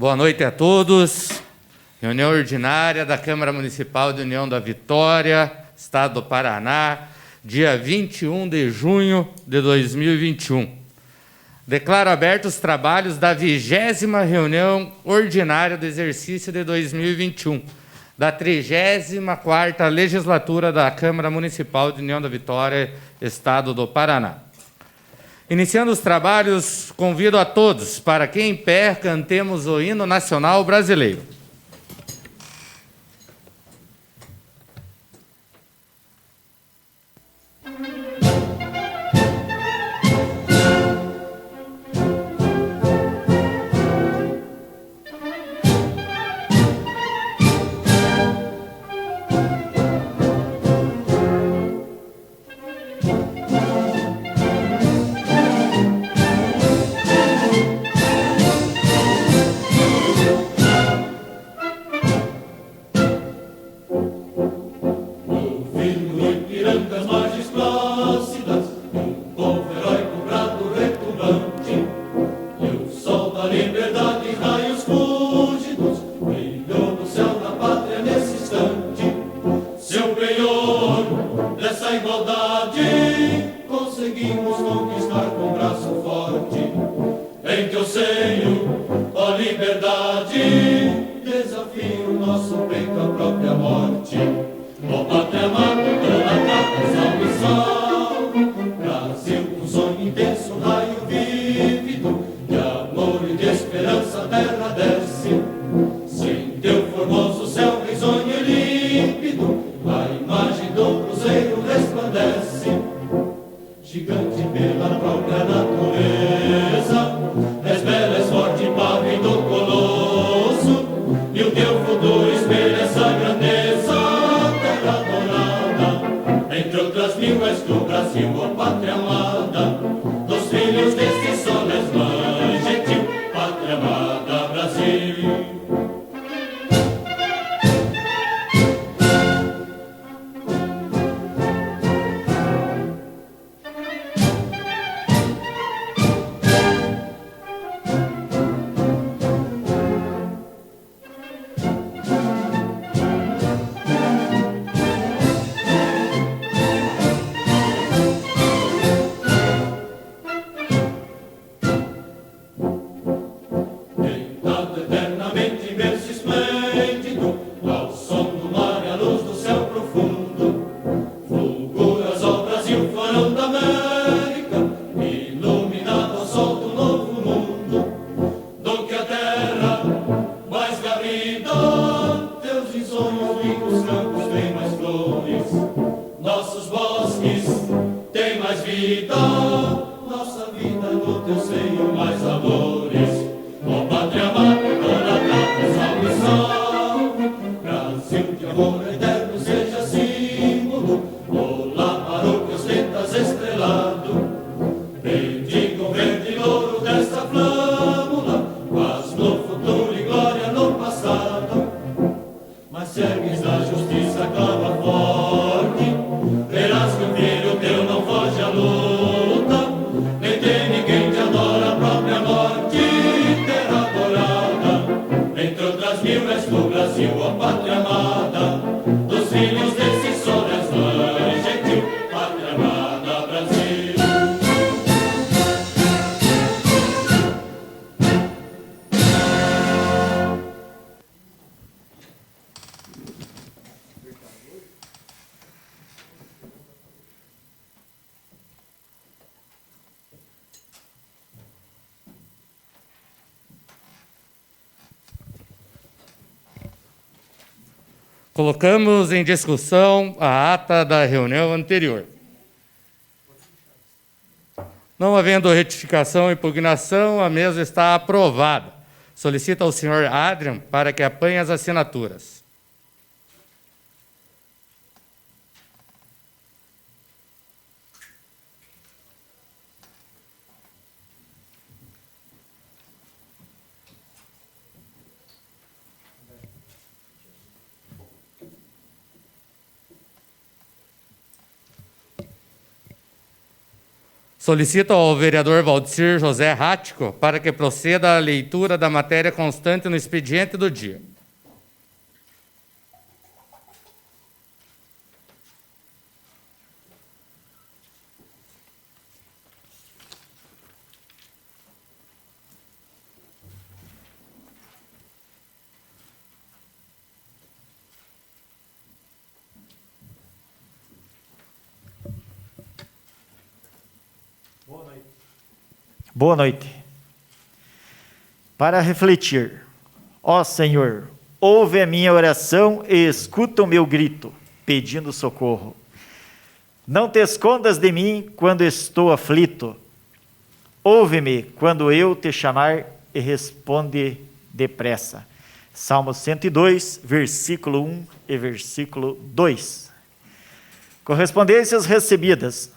Boa noite a todos. Reunião ordinária da Câmara Municipal de União da Vitória, Estado do Paraná, dia 21 de junho de 2021. Declaro abertos os trabalhos da 20ª reunião ordinária do exercício de 2021, da 34ª legislatura da Câmara Municipal de União da Vitória, Estado do Paraná. Iniciando os trabalhos, convido a todos para que em pé cantemos o hino nacional brasileiro. Colocamos em discussão a ata da reunião anterior. Não havendo retificação ou impugnação, a mesa está aprovada. Solicito ao senhor Adrian para que apanhe as assinaturas. Solicito ao vereador Valdecir José Rático para que proceda à leitura da matéria constante no expediente do dia. Boa noite. Para refletir, ó Senhor, ouve a minha oração e escuta o meu grito, pedindo socorro. Não te escondas de mim quando estou aflito. Ouve-me quando eu te chamar e responde depressa. Salmo 102, versículo 1 e versículo 2. Correspondências recebidas.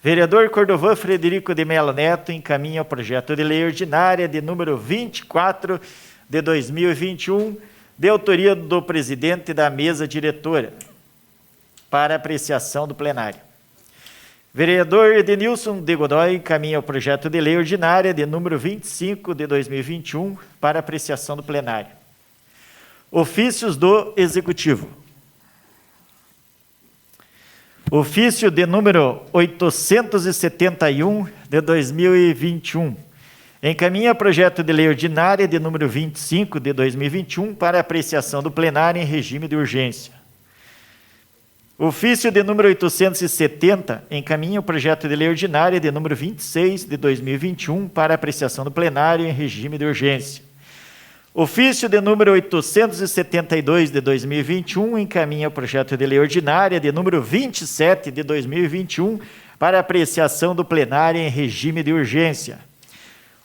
Vereador Cordovan Frederico de Mello Neto encaminha o projeto de lei ordinária de número 24 de 2021, de autoria do presidente da mesa diretora, para apreciação do plenário. Vereador Edenilson de Godoy encaminha o projeto de lei ordinária de número 25 de 2021, para apreciação do plenário. Ofícios do Executivo. Ofício de número 871 de 2021. Encaminha projeto de lei ordinária de número 25 de 2021 para apreciação do plenário em regime de urgência. Ofício de número 870 encaminha o projeto de lei ordinária de número 26 de 2021 para apreciação do plenário em regime de urgência. Ofício de número 872 de 2021 encaminha o projeto de lei ordinária de número 27 de 2021 para apreciação do plenário em regime de urgência.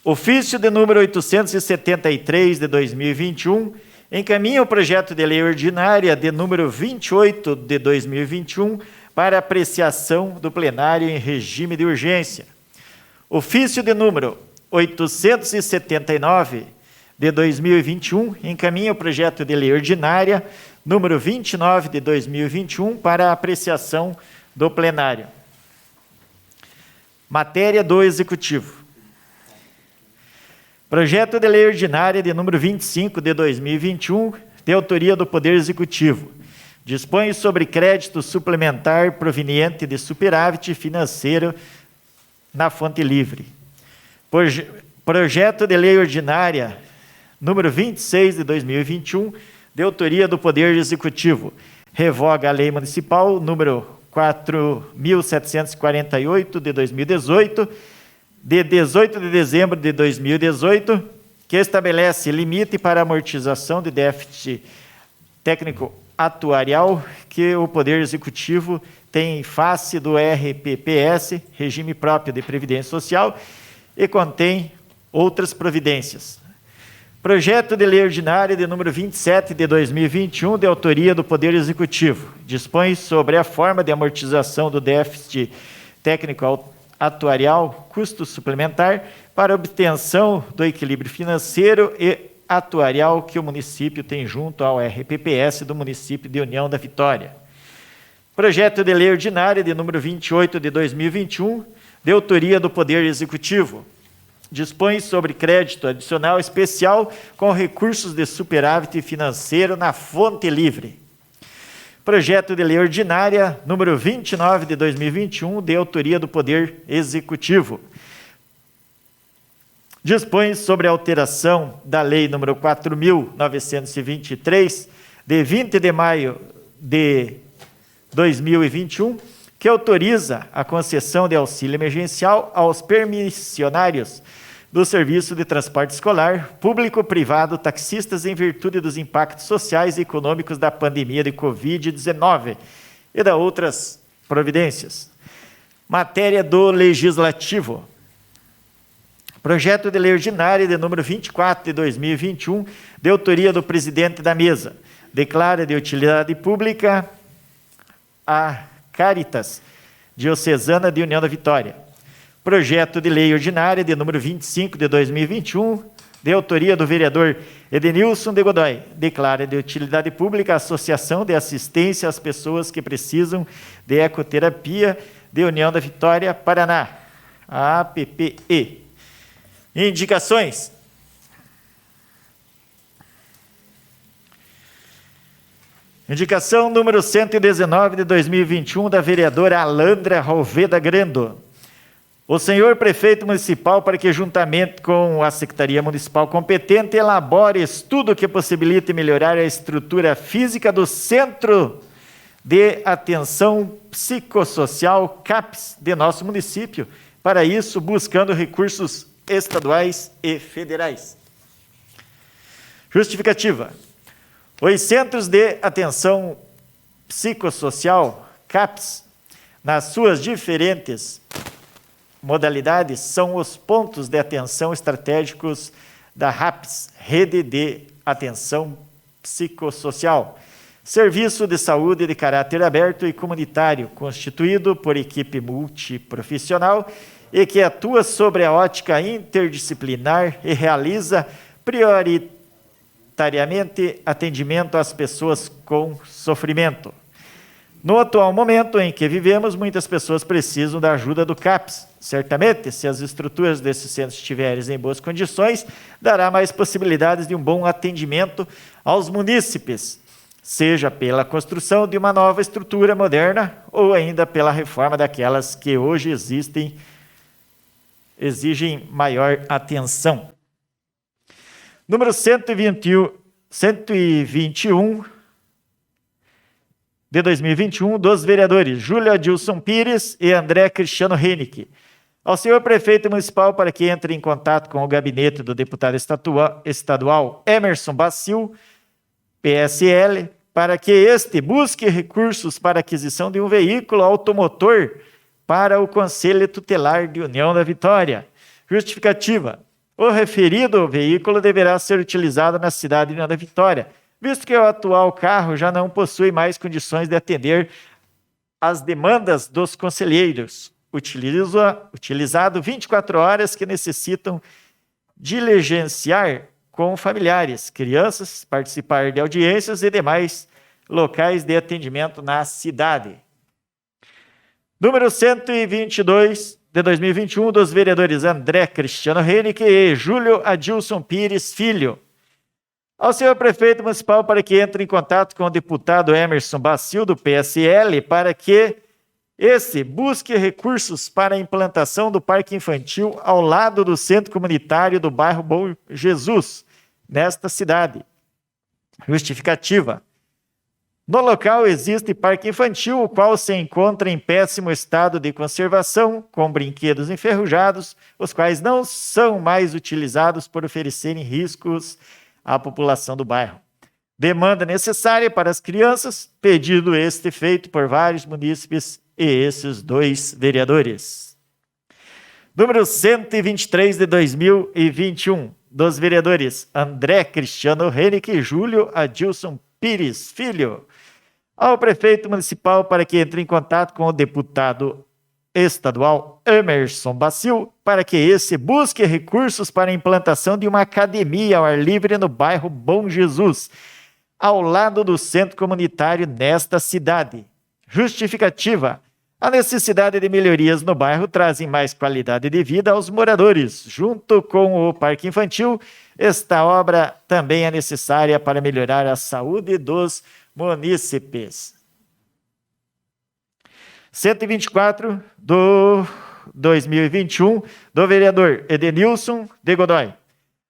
Ofício de número 873 de 2021 encaminha o projeto de lei ordinária de número 28 de 2021 para apreciação do plenário em regime de urgência. Ofício de número 879 de 2021, encaminha o projeto de lei ordinária número 29 de 2021 para apreciação do plenário. Matéria do Executivo. Projeto de lei ordinária de número 25 de 2021, de autoria do Poder Executivo. Dispõe sobre crédito suplementar proveniente de superávit financeiro na fonte livre. Projeto de lei ordinária número 26 de 2021, de autoria do Poder Executivo. Revoga a Lei Municipal número 4.748 de 2018, de 18 de dezembro de 2018, que estabelece limite para amortização de déficit técnico atuarial que o Poder Executivo tem em face do RPPS, Regime Próprio de Previdência Social, e contém outras providências. Projeto de lei ordinária de número 27 de 2021, de autoria do Poder Executivo. Dispõe sobre a forma de amortização do déficit técnico atuarial, custo suplementar, para obtenção do equilíbrio financeiro e atuarial que o município tem junto ao RPPS do município de União da Vitória. Projeto de lei ordinária de número 28 de 2021, de autoria do Poder Executivo. Dispõe sobre crédito adicional especial com recursos de superávit financeiro na fonte livre. Projeto de lei ordinária número 29 de 2021, de autoria do Poder Executivo. Dispõe sobre a alteração da lei número 4.923, de 20 de maio de 2021, que autoriza a concessão de auxílio emergencial aos permissionários do Serviço de Transporte Escolar, público-privado, taxistas, em virtude dos impactos sociais e econômicos da pandemia de Covid-19 e da outras providências. Matéria do Legislativo. Projeto de lei ordinária de número 24 de 2021, de autoria do presidente da mesa. Declara de utilidade pública a Caritas Diocesana de União da Vitória. Projeto de lei ordinária de número 25 de 2021, de autoria do vereador Edenilson de Godoy. Declara de utilidade pública a Associação de Assistência às Pessoas que Precisam de Ecoterapia de União da Vitória, Paraná. APPE. Indicações. Indicação número 119 de 2021 da vereadora Alandra Roveda Grando. O senhor prefeito municipal, para que juntamente com a Secretaria Municipal competente, elabore estudo que possibilite melhorar a estrutura física do Centro de Atenção Psicossocial CAPS de nosso município. Para isso, buscando recursos estaduais e federais. Justificativa. Os Centros de Atenção Psicossocial CAPS, nas suas diferentes modalidades, são os pontos de atenção estratégicos da RAPS, Rede de Atenção Psicossocial, serviço de saúde de caráter aberto e comunitário, constituído por equipe multiprofissional e que atua sobre a ótica interdisciplinar e realiza prioritariamente atendimento às pessoas com sofrimento. No atual momento em que vivemos, muitas pessoas precisam da ajuda do CAPS. Certamente, se as estruturas desses centros estiverem em boas condições, dará mais possibilidades de um bom atendimento aos munícipes, seja pela construção de uma nova estrutura moderna ou ainda pela reforma daquelas que hoje existem, exigem maior atenção. Número 121 de 2021, dos vereadores Júlio Adilson Pires e André Cristiano Henrique. Ao senhor prefeito municipal, para que entre em contato com o gabinete do deputado estadual Emerson Bacil, PSL, para que este busque recursos para aquisição de um veículo automotor para o Conselho Tutelar de União da Vitória. Justificativa. O referido veículo deverá ser utilizado na cidade de União da Vitória, visto que o atual carro já não possui mais condições de atender às demandas dos conselheiros, utilizado 24 horas, que necessitam diligenciar com familiares, crianças, participar de audiências e demais locais de atendimento na cidade. Número 122 de 2021, dos vereadores André Cristiano Henrique e Júlio Adilson Pires Filho. Ao senhor prefeito municipal, para que entre em contato com o deputado Emerson Bacil, do PSL, para que esse busque recursos para a implantação do parque infantil ao lado do centro comunitário do bairro Bom Jesus, nesta cidade. Justificativa. No local existe parque infantil, o qual se encontra em péssimo estado de conservação, com brinquedos enferrujados, os quais não são mais utilizados por oferecerem riscos à população do bairro. Demanda necessária para as crianças, pedido este feito por vários munícipes e esses dois vereadores. Número 123 de 2021, dos vereadores André Cristiano Henrique e Júlio Adilson Pires Filho. Ao prefeito municipal, para que entre em contato com o deputado estadual Emerson Bacil, para que esse busque recursos para a implantação de uma academia ao ar livre no bairro Bom Jesus, ao lado do centro comunitário nesta cidade. Justificativa. A necessidade de melhorias no bairro trazem mais qualidade de vida aos moradores. Junto com o parque infantil, esta obra também é necessária para melhorar a saúde dos munícipes. 124 do 2021, do vereador Edenilson de Godoy.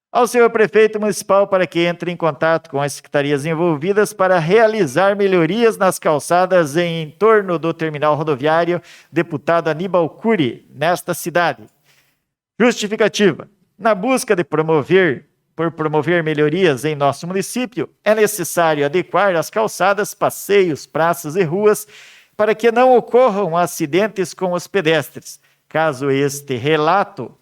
Ao senhor prefeito municipal, para que entre em contato com as secretarias envolvidas para realizar melhorias nas calçadas em torno do terminal rodoviário, deputado Aníbal Cury, nesta cidade. Justificativa. Na busca de promover melhorias em nosso município, é necessário adequar as calçadas, passeios, praças e ruas para que não ocorram acidentes com os pedestres. Caso este relato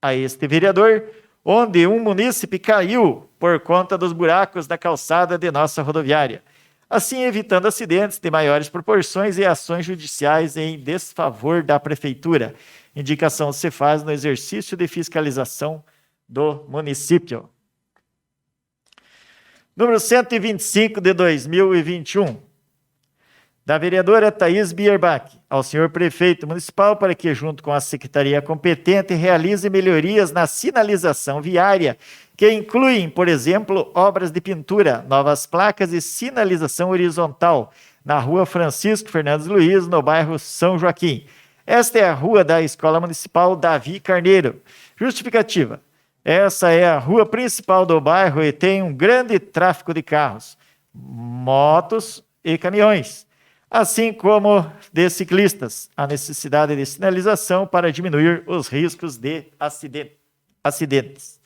a este vereador, onde um munícipe caiu por conta dos buracos da calçada de nossa rodoviária, assim evitando acidentes de maiores proporções e ações judiciais em desfavor da prefeitura. Indicação se faz no exercício de fiscalização do município. Número 125 de 2021, Da vereadora Thaís Bierbach ao senhor prefeito municipal para que, junto com a secretaria competente, realize melhorias na sinalização viária, que incluem, por exemplo, obras de pintura, novas placas e sinalização horizontal na rua Francisco Fernandes Luiz, no bairro São Joaquim. Esta é a rua da Escola Municipal Davi Carneiro. Justificativa. Essa é a rua principal do bairro e tem um grande tráfego de carros, motos e caminhões, assim como de ciclistas. A necessidade de sinalização para diminuir os riscos de acidentes.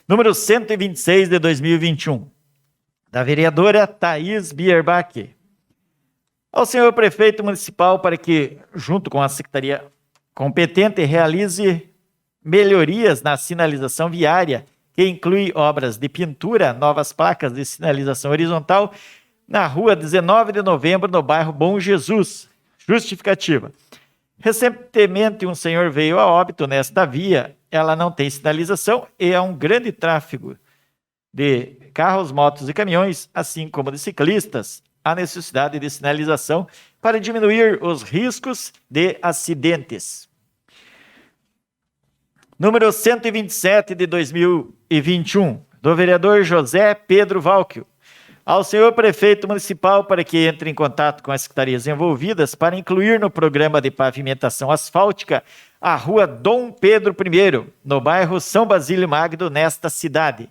Número 126 de 2021, da vereadora Thaís Bierbach ao senhor prefeito municipal para que, junto com a secretaria competente, realize melhorias na sinalização viária, que inclui obras de pintura, novas placas de sinalização horizontal na rua 19 de novembro, no bairro Bom Jesus. Justificativa. Recentemente, um senhor veio a óbito nesta via. Ela não tem sinalização e há um grande tráfego de carros, motos e caminhões, assim como de ciclistas. Há necessidade de sinalização para diminuir os riscos de acidentes. Número 127 de 2021, do vereador José Pedro Valquio ao senhor prefeito municipal para que entre em contato com as secretarias envolvidas para incluir no programa de pavimentação asfáltica a rua Dom Pedro I, no bairro São Basílio Magno, nesta cidade.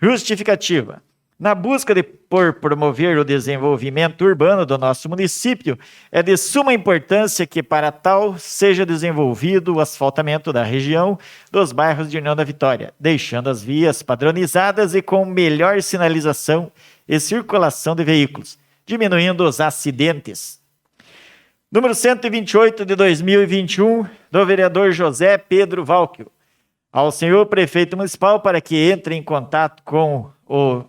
Justificativa. Na busca por promover o desenvolvimento urbano do nosso município, é de suma importância que, para tal, seja desenvolvido o asfaltamento da região dos bairros de União da Vitória, deixando as vias padronizadas e com melhor sinalização e circulação de veículos, diminuindo os acidentes. Número 128 de 2021, do vereador José Pedro Valquio ao senhor prefeito municipal para que entre em contato com o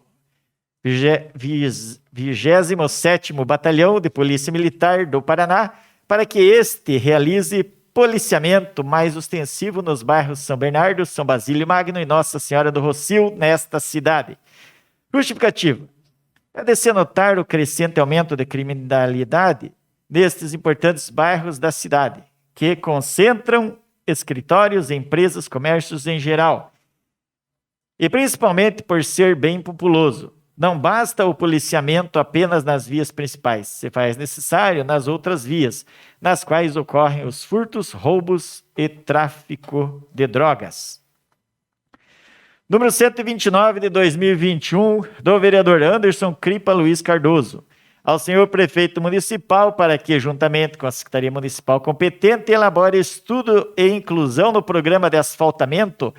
27º Batalhão de Polícia Militar do Paraná para que este realize policiamento mais ostensivo nos bairros São Bernardo, São Basílio Magno e Nossa Senhora do Rocio, nesta cidade. Justificativa. É de se notar o crescente aumento de criminalidade nestes importantes bairros da cidade, que concentram escritórios, empresas, comércios em geral, e principalmente por ser bem populoso. Não basta o policiamento apenas nas vias principais, se faz necessário nas outras vias, nas quais ocorrem os furtos, roubos e tráfico de drogas. Número 129 de 2021, do vereador Anderson Cripa Luiz Cardoso ao senhor prefeito municipal para que, juntamente com a Secretaria Municipal competente, elabore estudo e inclusão no programa de asfaltamento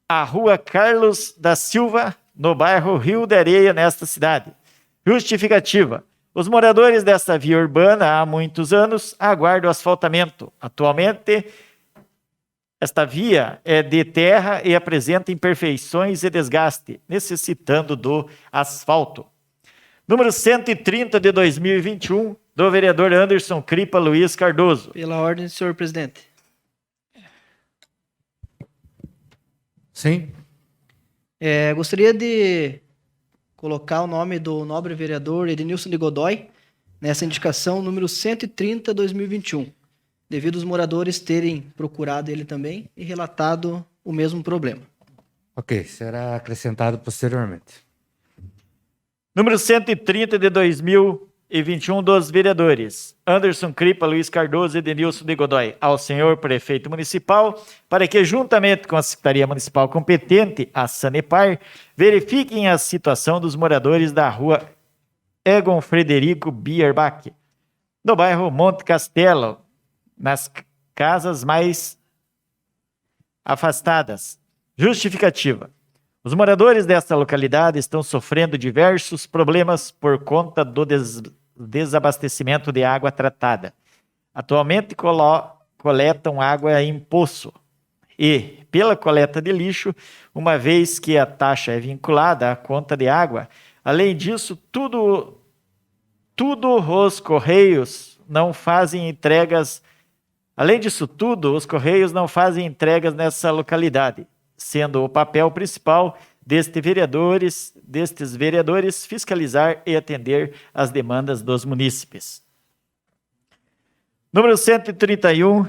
a rua Carlos da Silva, no bairro Rio de Areia, nesta cidade. Justificativa. Os moradores desta via urbana há muitos anos aguardam o asfaltamento. Atualmente, esta via é de terra e apresenta imperfeições e desgaste, necessitando do asfalto. Número 130 de 2021, do vereador Anderson Cripa Luiz Cardoso. Pela ordem, senhor presidente. Sim. Gostaria de colocar o nome do nobre vereador Edenilson de Godoy nessa indicação número 130, 2021, devido aos moradores terem procurado ele também e relatado o mesmo problema. Ok, será acrescentado posteriormente. Número 130 de 2021 dos vereadores Anderson Cripa Luiz Cardoso e Edenilson de Godoy ao senhor prefeito municipal para que, juntamente com a Secretaria Municipal competente, a Sanepar, verifiquem a situação dos moradores da rua Egon Frederico Bierbach, no bairro Monte Castelo, nas casas mais afastadas. Justificativa. Os moradores desta localidade estão sofrendo diversos problemas por conta do desabastecimento de água tratada. Atualmente coletam água em poço e, pela coleta de lixo, uma vez que a taxa é vinculada à conta de água. Além disso, tudo os correios não fazem entregas Além disso tudo, os Correios não fazem entregas nessa localidade, sendo o papel principal destes vereadores fiscalizar e atender às demandas dos munícipes. Número 131,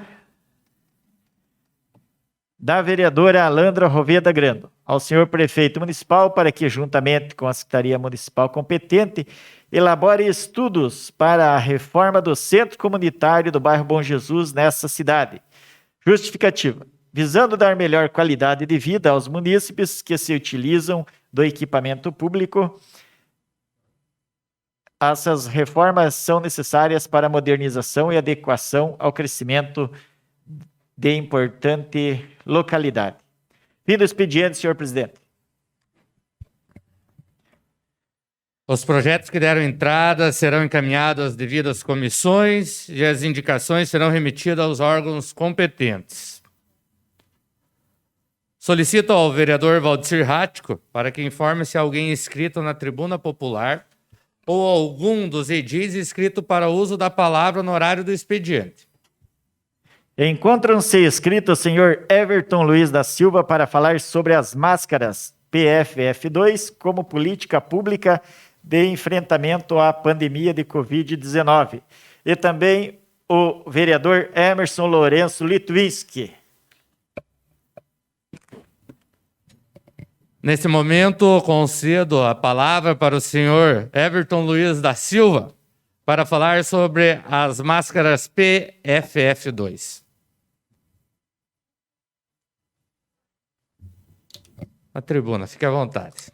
da vereadora Alandra Roveda Grando, ao senhor prefeito municipal para que, juntamente com a Secretaria Municipal competente, elabore estudos para a reforma do Centro Comunitário do bairro Bom Jesus nessa cidade. Justificativa: visando dar melhor qualidade de vida aos munícipes que se utilizam do equipamento público. Essas reformas são necessárias para a modernização e adequação ao crescimento de importante localidade. Fim do expediente, senhor presidente. Os projetos que deram entrada serão encaminhados às devidas comissões e as indicações serão remetidas aos órgãos competentes. Solicito ao vereador Valdecir Rático para que informe se alguém inscrito na tribuna popular ou algum dos edis inscrito para uso da palavra no horário do expediente. Encontram-se inscritos o senhor Everton Luiz da Silva para falar sobre as máscaras PFF2 como política pública de enfrentamento à pandemia de Covid-19. E também o vereador Emerson Lourenço Litwinski. Nesse momento, concedo a palavra para o senhor Everton Luiz da Silva para falar sobre as máscaras PFF2. A tribuna, fique à vontade.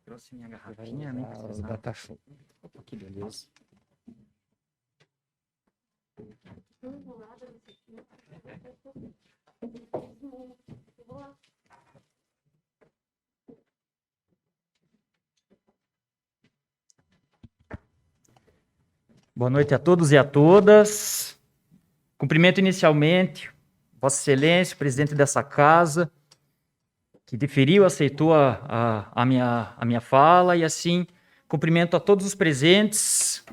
Trouxe minha garrafinha, né? Tá show. Que beleza. Boa noite a todos e a todas. Cumprimento inicialmente Vossa Excelência, presidente dessa casa, que deferiu, aceitou a minha fala, e assim cumprimento a todos os presentes,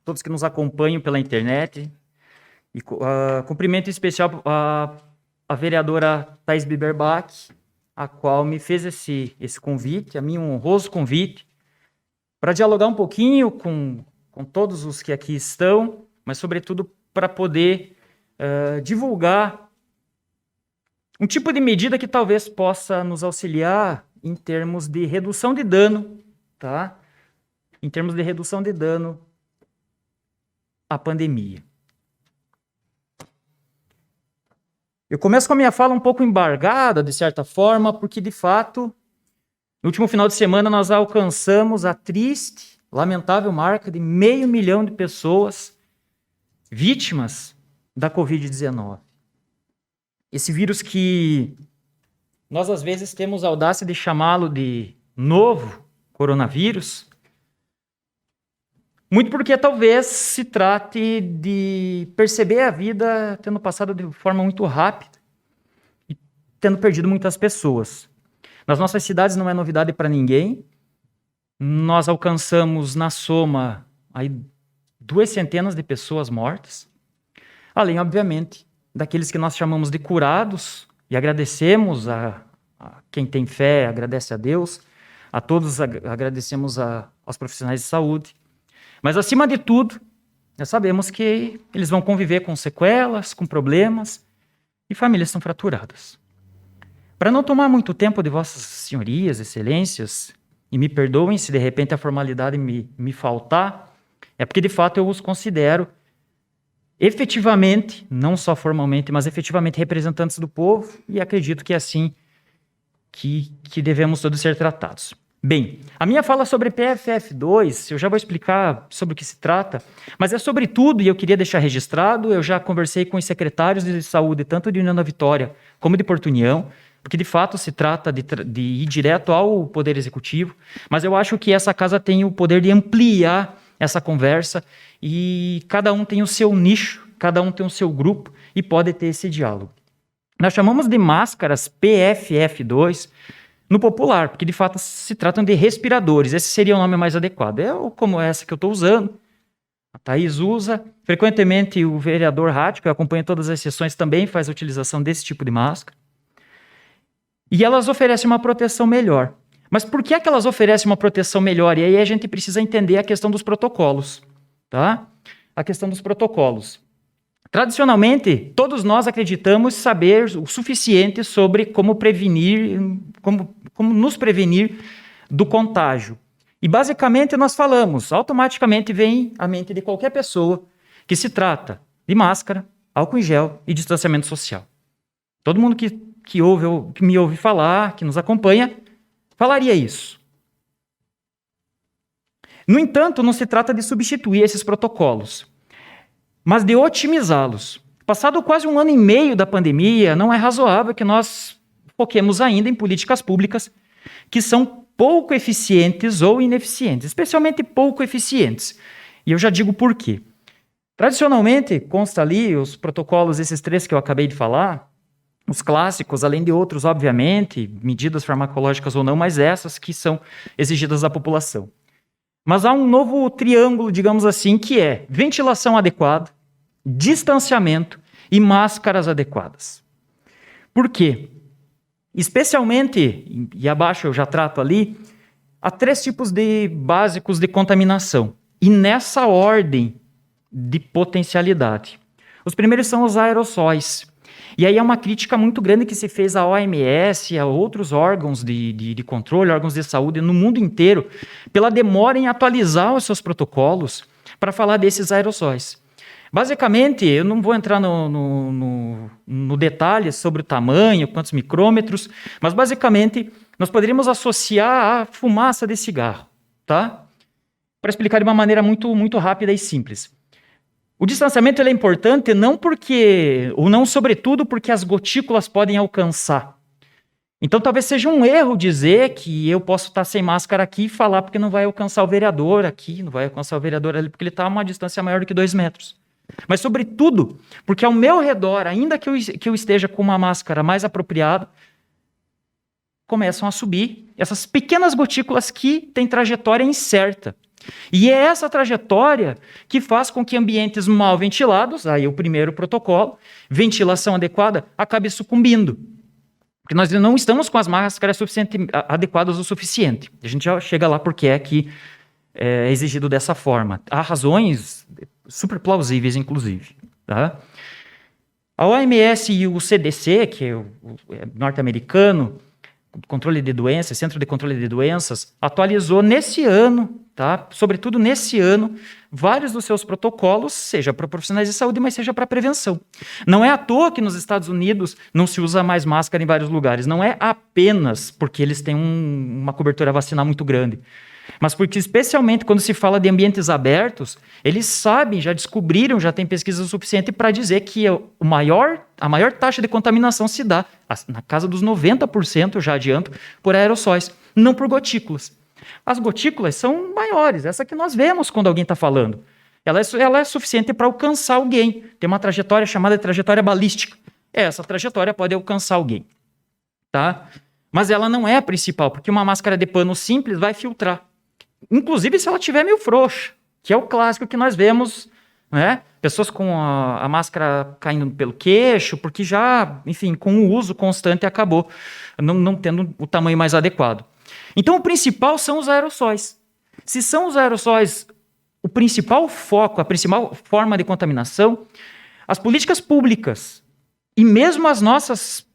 todos que nos acompanham pela internet, e cumprimento em especial a vereadora Thais Biberbach, a qual me fez esse convite, a mim um honroso convite, para dialogar um pouquinho com todos os que aqui estão, mas sobretudo para poder divulgar um tipo de medida que talvez possa nos auxiliar em termos de redução de dano, tá? Em termos de redução de dano à pandemia. Eu começo com a minha fala um pouco embargada, de certa forma, porque, de fato, no último final de semana nós alcançamos a triste, lamentável marca de 500 mil de pessoas vítimas da Covid-19. Esse vírus que nós, às vezes, temos a audácia de chamá-lo de novo coronavírus, muito porque talvez se trate de perceber a vida tendo passado de forma muito rápida e tendo perdido muitas pessoas. Nas nossas cidades não é novidade para ninguém. Nós alcançamos, na soma, aí 200 de pessoas mortas, além, obviamente, daqueles que nós chamamos de curados, e agradecemos a quem tem fé, agradece a Deus, a todos agradecemos aos profissionais de saúde. Mas, acima de tudo, nós sabemos que eles vão conviver com sequelas, com problemas, e famílias são fraturadas. Para não tomar muito tempo de vossas senhorias, excelências, e me perdoem se de repente a formalidade me faltar, é porque de fato eu os considero efetivamente, não só formalmente, mas efetivamente representantes do povo, e acredito que é assim que devemos todos ser tratados. Bem, a minha fala sobre PFF2, eu já vou explicar sobre o que se trata, mas é sobre tudo, e eu queria deixar registrado, eu já conversei com os secretários de saúde, tanto de União da Vitória como de Porto União, porque de fato se trata de ir direto ao Poder Executivo, mas eu acho que essa casa tem o poder de ampliar essa conversa, e cada um tem o seu nicho, cada um tem o seu grupo, e pode ter esse diálogo. Nós chamamos de máscaras PFF2, no popular, porque de fato se tratam de respiradores. Esse seria o nome mais adequado. É como essa que eu estou usando. A Thaís usa. Frequentemente o vereador Rádio, que eu acompanho todas as sessões, também faz a utilização desse tipo de máscara. E elas oferecem uma proteção melhor. Mas por que é que elas oferecem uma proteção melhor? E aí a gente precisa entender a questão dos protocolos. Tá? A questão dos protocolos. Tradicionalmente, todos nós acreditamos saber o suficiente sobre como prevenir, como nos prevenir do contágio. E basicamente nós falamos, automaticamente vem à mente de qualquer pessoa que se trata de máscara, álcool em gel e distanciamento social. Todo mundo que me ouve falar, que nos acompanha, falaria isso. No entanto, não se trata de substituir esses protocolos, mas de otimizá-los. Passado quase 1 ano e meio da pandemia, não é razoável que nós foquemos ainda em políticas públicas que são pouco eficientes ou ineficientes, especialmente pouco eficientes. E eu já digo por quê. Tradicionalmente, consta ali os protocolos, esses 3 que eu acabei de falar, os clássicos, além de outros, obviamente, medidas farmacológicas ou não, mas essas que são exigidas da população. Mas há um novo triângulo, digamos assim, que é ventilação adequada, distanciamento e máscaras adequadas. Por quê? Especialmente, e abaixo eu já trato ali, há 3 tipos básicos de contaminação. E nessa ordem de potencialidade. Os primeiros são os aerossóis. E aí é uma crítica muito grande que se fez à OMS, a outros órgãos de controle, órgãos de saúde no mundo inteiro, pela demora em atualizar os seus protocolos para falar desses aerossóis. Basicamente, eu não vou entrar no detalhe sobre o tamanho, quantos micrômetros, mas basicamente nós poderíamos associar a fumaça de cigarro, tá? Para explicar de uma maneira muito, muito rápida e simples. O distanciamento ele é importante não sobretudo porque as gotículas podem alcançar. Então talvez seja um erro dizer que eu posso estar sem máscara aqui e falar porque não vai alcançar o vereador aqui, não vai alcançar o vereador ali porque ele está a uma distância maior do que 2 metros. Mas sobretudo porque ao meu redor, ainda que eu esteja com uma máscara mais apropriada, começam a subir essas pequenas gotículas que têm trajetória incerta. E é essa trajetória que faz com que ambientes mal ventilados, aí o primeiro protocolo, ventilação adequada, acabe sucumbindo. Porque nós não estamos com as máscaras adequadas o suficiente. A gente já chega lá porque é que é exigido dessa forma. Há razões super plausíveis, inclusive. Tá? A OMS e o CDC, que é o norte-americano, controle de doenças, Centro de Controle de Doenças, atualizou nesse ano, tá? Sobretudo nesse ano, vários dos seus protocolos, seja para profissionais de saúde, mas seja para prevenção. Não é à toa que nos Estados Unidos não se usa mais máscara em vários lugares. Não é apenas porque eles têm uma cobertura vacinal muito grande, mas porque, especialmente quando se fala de ambientes abertos, eles sabem, já descobriram, já tem pesquisa suficiente para dizer que a maior taxa de contaminação se dá, na casa dos 90%, eu já adianto, por aerossóis, não por gotículas. As gotículas são maiores, essa que nós vemos quando alguém está falando. Ela é suficiente para alcançar alguém. Tem uma trajetória chamada de trajetória balística. Essa trajetória pode alcançar alguém. Tá? Mas ela não é a principal, porque uma máscara de pano simples vai filtrar. Inclusive se ela tiver meio frouxa, que é o clássico que nós vemos, né? Pessoas com a máscara caindo pelo queixo, porque já, enfim, com o uso constante acabou não tendo o tamanho mais adequado. Então o principal são os aerossóis. Se são os aerossóis o principal foco, a principal forma de contaminação, as políticas públicas e mesmo as nossas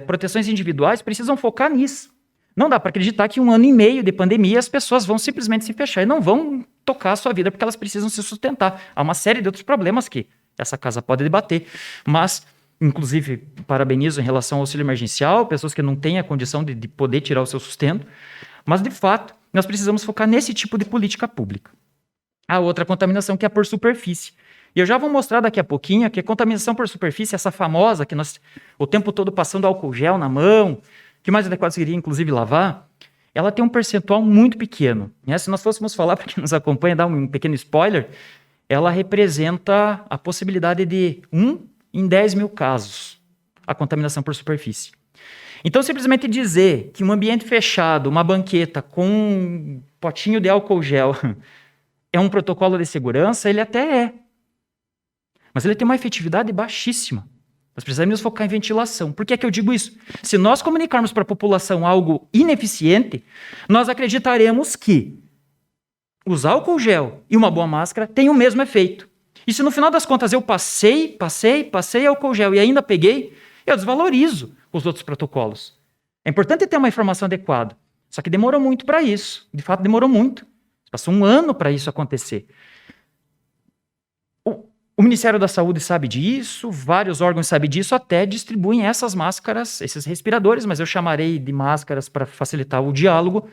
proteções individuais precisam focar nisso. Não dá para acreditar que 1 ano e meio de pandemia as pessoas vão simplesmente se fechar e não vão tocar a sua vida porque elas precisam se sustentar. Há uma série de outros problemas que essa casa pode debater, mas, inclusive, parabenizo em relação ao auxílio emergencial, pessoas que não têm a condição de poder tirar o seu sustento, mas, de fato, nós precisamos focar nesse tipo de política pública. A outra contaminação que é por superfície. E eu já vou mostrar daqui a pouquinho que a contaminação por superfície, essa famosa, que nós o tempo todo passando álcool gel na mão, que mais adequado seria, inclusive, lavar, ela tem um percentual muito pequeno. Se nós fôssemos falar, para quem nos acompanha, dar um pequeno spoiler, ela representa a possibilidade de 1 em 10 mil casos, a contaminação por superfície. Então, simplesmente dizer que um ambiente fechado, uma banqueta com um potinho de álcool gel é um protocolo de segurança, ele até é. Mas ele tem uma efetividade baixíssima. Nós precisamos focar em ventilação. Por que é que eu digo isso? Se nós comunicarmos para a população algo ineficiente, nós acreditaremos que usar álcool gel e uma boa máscara têm o mesmo efeito. E se no final das contas eu passei álcool gel e ainda peguei, eu desvalorizo os outros protocolos. É importante ter uma informação adequada. Só que demorou muito para isso. De fato, demorou muito. Passou um ano para isso acontecer. O Ministério da Saúde sabe disso, vários órgãos sabem disso, até distribuem essas máscaras, esses respiradores, mas eu chamarei de máscaras para facilitar o diálogo,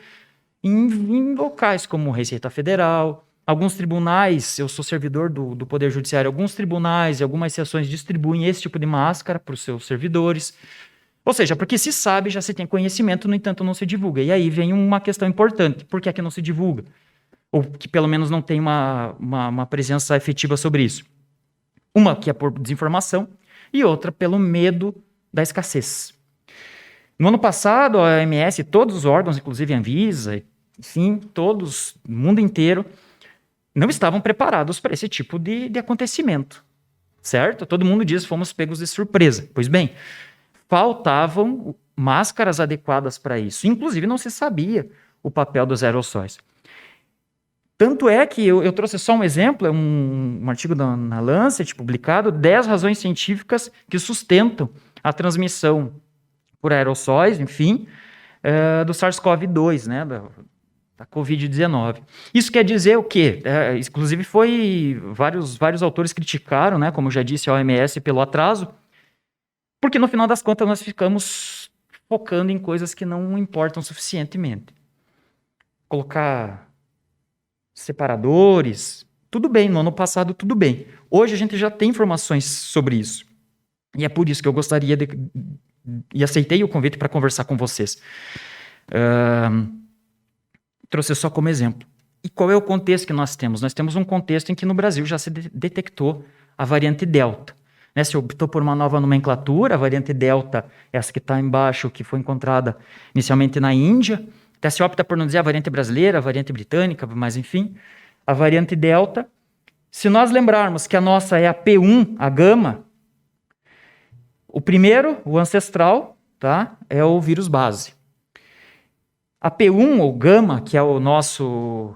em locais como Receita Federal, alguns tribunais, eu sou servidor do Poder Judiciário, alguns tribunais e algumas seções distribuem esse tipo de máscara para os seus servidores. Ou seja, porque se sabe, já se tem conhecimento, no entanto não se divulga. E aí vem uma questão importante, por que é que não se divulga? Ou que pelo menos não tem uma presença efetiva sobre isso. Uma que é por desinformação e outra pelo medo da escassez. No ano passado, a OMS, todos os órgãos, inclusive a Anvisa, enfim, todos, no mundo inteiro, não estavam preparados para esse tipo de acontecimento, certo? Todo mundo diz que fomos pegos de surpresa. Pois bem, faltavam máscaras adequadas para isso. Inclusive, não se sabia o papel dos aerossóis. Tanto é que eu trouxe só um exemplo, é um artigo na Lancet publicado, 10 razões científicas que sustentam a transmissão por aerossóis, enfim, do SARS-CoV-2, né, da Covid-19. Isso quer dizer o quê? Inclusive vários autores criticaram, né, como já disse a OMS, pelo atraso, porque no final das contas nós ficamos focando em coisas que não importam suficientemente. Colocar separadores, tudo bem, no ano passado tudo bem. Hoje a gente já tem informações sobre isso. E é por isso que eu gostaria e aceitei o convite para conversar com vocês. Trouxe só como exemplo. E qual é o contexto que nós temos? Nós temos um contexto em que no Brasil já se detectou a variante Delta. Né, se optou por uma nova nomenclatura, a variante Delta, essa que está embaixo, que foi encontrada inicialmente na Índia, até se opta por não dizer a variante brasileira, a variante britânica, mas enfim, a variante Delta. Se nós lembrarmos que a nossa é a P1, a gama, o primeiro, o ancestral, tá, é o vírus base. A P1, ou gama, que é o nosso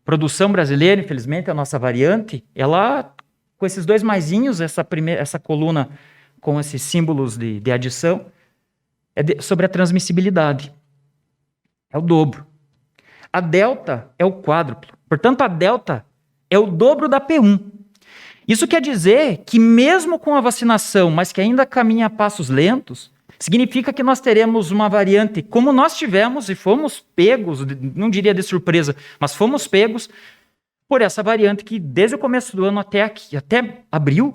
produção brasileira, infelizmente, a nossa variante, ela, com esses dois maisinhos, essa coluna com esses símbolos de adição, é sobre a transmissibilidade. É o dobro. A delta é o quádruplo. Portanto, a delta é o dobro da P1. Isso quer dizer que mesmo com a vacinação, mas que ainda caminha a passos lentos, significa que nós teremos uma variante, como nós tivemos e fomos pegos, não diria de surpresa, mas fomos pegos por essa variante que desde o começo do ano até abril,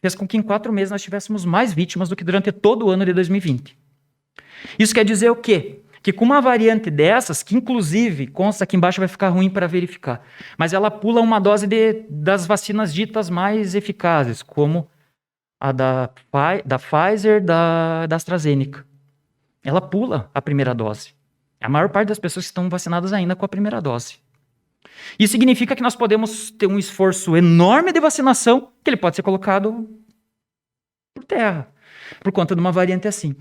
fez com que em 4 meses nós tivéssemos mais vítimas do que durante todo o ano de 2020. Isso quer dizer o quê? Que com uma variante dessas, que inclusive, consta aqui embaixo vai ficar ruim para verificar, mas ela pula uma dose das vacinas ditas mais eficazes, como a da Pfizer, da AstraZeneca. Ela pula a primeira dose. A maior parte das pessoas estão vacinadas ainda com a primeira dose. Isso significa que nós podemos ter um esforço enorme de vacinação, que ele pode ser colocado por terra, por conta de uma variante assim.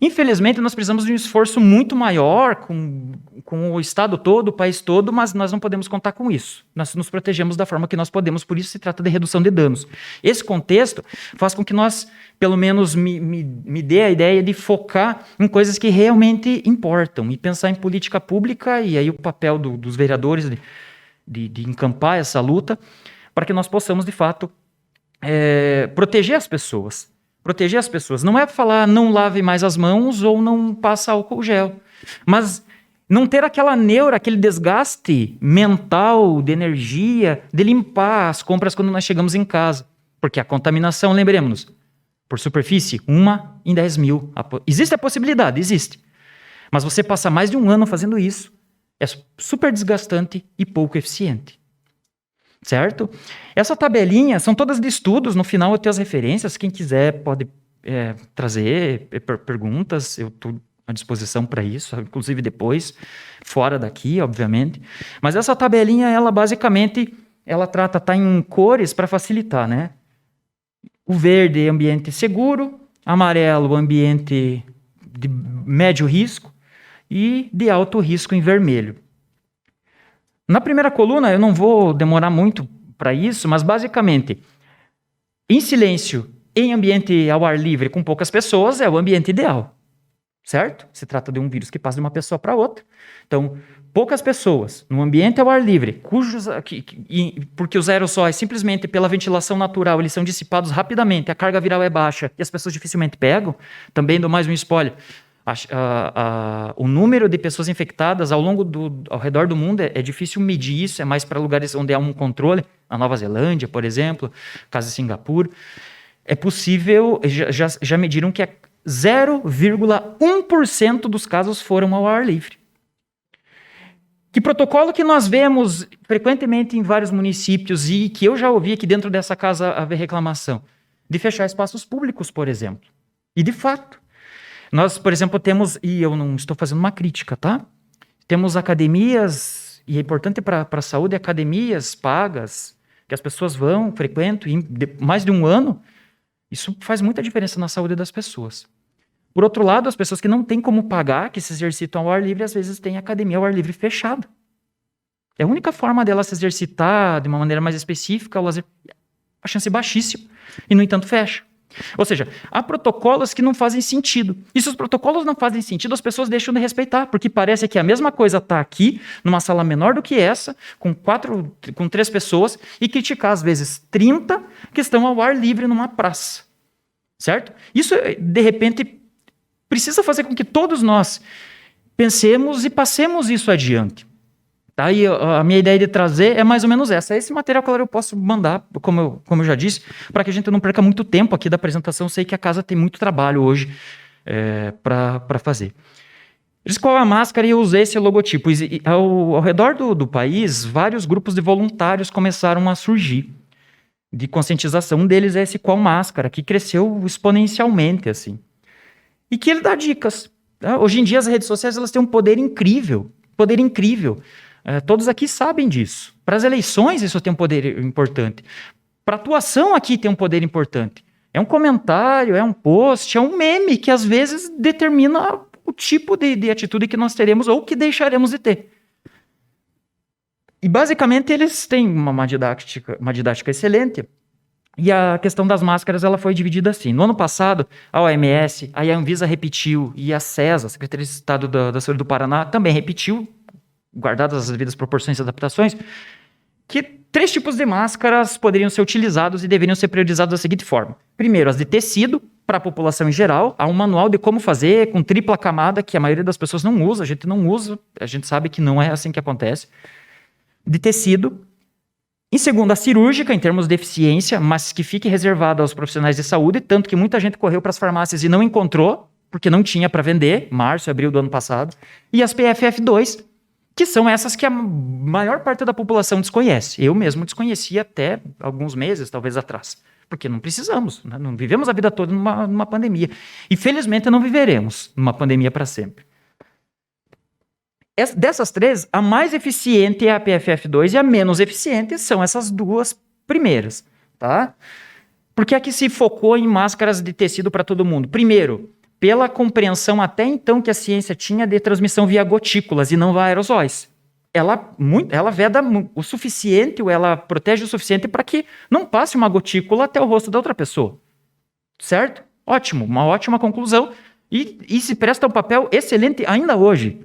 Infelizmente, nós precisamos de um esforço muito maior com o Estado todo, o país todo, mas nós não podemos contar com isso. Nós nos protegemos da forma que nós podemos, por isso se trata de redução de danos. Esse contexto faz com que nós, pelo menos, me dê a ideia de focar em coisas que realmente importam e pensar em política pública, e aí o papel dos vereadores de encampar essa luta, para que nós possamos, de fato, proteger as pessoas. Proteger as pessoas. Não é falar não lave mais as mãos ou não passa álcool gel. Mas não ter aquela neura, aquele desgaste mental, de energia, de limpar as compras quando nós chegamos em casa. Porque a contaminação, lembremos-nos, por superfície, 1 em 10 mil. Existe a possibilidade? Existe. Mas você passar mais de 1 ano fazendo isso é super desgastante e pouco eficiente. Certo? Essa tabelinha são todas de estudos, no final eu tenho as referências, quem quiser pode trazer perguntas, eu estou à disposição para isso, inclusive depois, fora daqui, obviamente. Mas essa tabelinha, ela basicamente, ela tá em cores para facilitar, né? O verde é ambiente seguro, amarelo ambiente de médio risco e de alto risco em vermelho. Na primeira coluna, eu não vou demorar muito para isso, mas basicamente, em silêncio, em ambiente ao ar livre com poucas pessoas, é o ambiente ideal, certo? Se trata de um vírus que passa de uma pessoa para outra. Então, poucas pessoas, num ambiente ao ar livre, porque os aerossóis, simplesmente pela ventilação natural, eles são dissipados rapidamente, a carga viral é baixa e as pessoas dificilmente pegam. Também dou mais um spoiler. O número de pessoas infectadas ao redor do mundo é difícil medir isso, é mais para lugares onde há um controle, na Nova Zelândia, por exemplo, caso de Singapura. É possível, já mediram que 0,1% dos casos foram ao ar livre. Que protocolo que nós vemos frequentemente em vários municípios e que eu já ouvi aqui dentro dessa casa haver reclamação? De fechar espaços públicos, por exemplo. E de fato, nós, por exemplo, temos, e eu não estou fazendo uma crítica, tá? Temos academias, e é importante para a saúde, academias pagas, que as pessoas vão, frequentam, e mais de um ano, isso faz muita diferença na saúde das pessoas. Por outro lado, as pessoas que não têm como pagar, que se exercitam ao ar livre, às vezes têm academia ao ar livre fechada. É a única forma dela se exercitar de uma maneira mais específica, a chance é baixíssima, e no entanto fecha. Ou seja, há protocolos que não fazem sentido. E se os protocolos não fazem sentido, as pessoas deixam de respeitar, porque parece que a mesma coisa está aqui, numa sala menor do que essa, com 3 pessoas, e criticar, às vezes, 30 que estão ao ar livre numa praça. Certo? Isso, de repente, precisa fazer com que todos nós pensemos e passemos isso adiante. Tá? E a minha ideia de trazer é mais ou menos essa. Esse material, claro, eu posso mandar, como eu já disse, para que a gente não perca muito tempo aqui da apresentação. Sei que a casa tem muito trabalho hoje para fazer. Qual é a máscara? E eu usei esse logotipo. E ao redor do país, vários grupos de voluntários começaram a surgir de conscientização. Um deles é esse Qual Máscara, que cresceu exponencialmente, assim. E que ele dá dicas. Tá? Hoje em dia, as redes sociais elas têm um poder incrível. Todos aqui sabem disso. Para as eleições, isso tem um poder importante. Para a atuação aqui tem um poder importante. É um comentário, é um post, é um meme que às vezes determina o tipo de atitude que nós teremos ou que deixaremos de ter. E basicamente eles têm uma didática excelente. E a questão das máscaras ela foi dividida assim. No ano passado, a OMS, a Anvisa repetiu, e a CESA, a Secretaria de Estado da Saúde do Paraná, também repetiu, guardadas as devidas proporções e adaptações, que 3 tipos de máscaras poderiam ser utilizados e deveriam ser priorizados da seguinte forma. Primeiro, as de tecido, para a população em geral. Há um manual de como fazer, com tripla camada, que a maioria das pessoas não usa, a gente não usa, a gente sabe que não é assim que acontece. De tecido. Em segundo, a cirúrgica, em termos de eficiência, mas que fique reservada aos profissionais de saúde, tanto que muita gente correu para as farmácias e não encontrou, porque não tinha para vender, março, abril do ano passado. E as PFF2, que são essas que a maior parte da população desconhece. Eu mesmo desconhecia até alguns meses, talvez, atrás. Porque não precisamos, né? Não vivemos a vida toda numa pandemia. E, felizmente, não viveremos numa pandemia para sempre. Dessas 3, a mais eficiente é a PFF2 e a menos eficiente são essas 2 primeiras. Tá? Por que é que se focou em máscaras de tecido para todo mundo? Primeiro, pela compreensão até então que a ciência tinha de transmissão via gotículas e não via aerosóis. Ela veda o suficiente, ou ela protege o suficiente para que não passe uma gotícula até o rosto da outra pessoa. Certo? Ótimo, uma ótima conclusão. E se presta um papel excelente ainda hoje.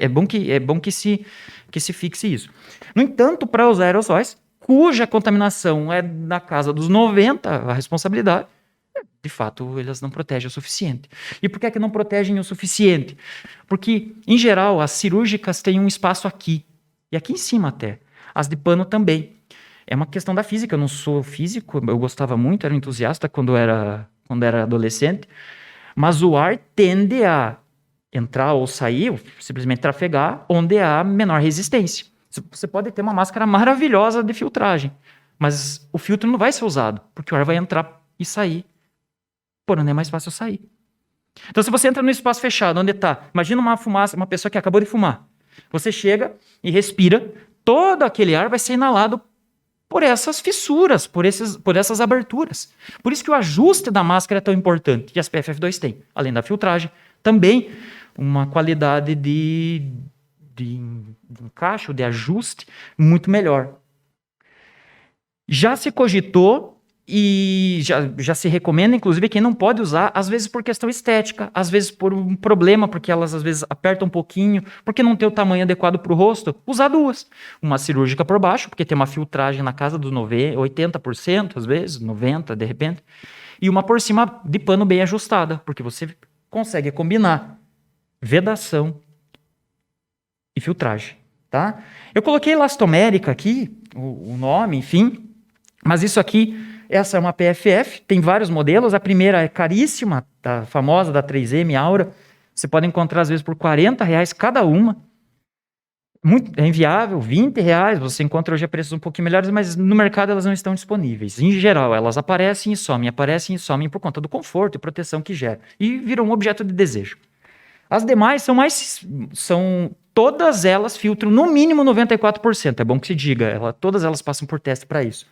É bom que se fixe isso. No entanto, para os aerossóis, cuja contaminação é na casa dos 90%, a responsabilidade, de fato, elas não protegem o suficiente. E por que é que não protegem o suficiente? Porque, em geral, as cirúrgicas têm um espaço aqui, e aqui em cima até. As de pano também. É uma questão da física, eu não sou físico, eu gostava muito, era entusiasta quando era adolescente, mas o ar tende a entrar ou sair, ou simplesmente trafegar, onde há menor resistência. Você pode ter uma máscara maravilhosa de filtragem, mas o filtro não vai ser usado, porque o ar vai entrar e sair porém é mais fácil sair. Então, se você entra num espaço fechado, onde está, imagina uma fumaça, uma pessoa que acabou de fumar. Você chega e respira, todo aquele ar vai ser inalado por essas fissuras, por essas aberturas. Por isso que o ajuste da máscara é tão importante. E as PFF2 têm, além da filtragem, também uma qualidade de encaixe, de ajuste muito melhor. Já se cogitou e já se recomenda, inclusive, quem não pode usar, às vezes por questão estética, às vezes por um problema, porque elas às vezes apertam um pouquinho, porque não tem o tamanho adequado para o rosto, usar duas. Uma cirúrgica por baixo, porque tem uma filtragem na casa dos 80%, às vezes, 90% de repente, e uma por cima de pano bem ajustada, porque você consegue combinar vedação e filtragem, tá? Eu coloquei elastomérica aqui, o nome, enfim, mas isso aqui, essa é uma PFF, tem vários modelos, a primeira é caríssima, a famosa da 3M Aura, você pode encontrar às vezes por R$40 cada uma, é inviável, R$20, você encontra hoje a preços um pouquinho melhores, mas no mercado elas não estão disponíveis. Em geral, elas aparecem e somem por conta do conforto e proteção que gera, e viram um objeto de desejo. As demais todas elas filtram no mínimo 94%, é bom que se diga, todas elas passam por teste para isso.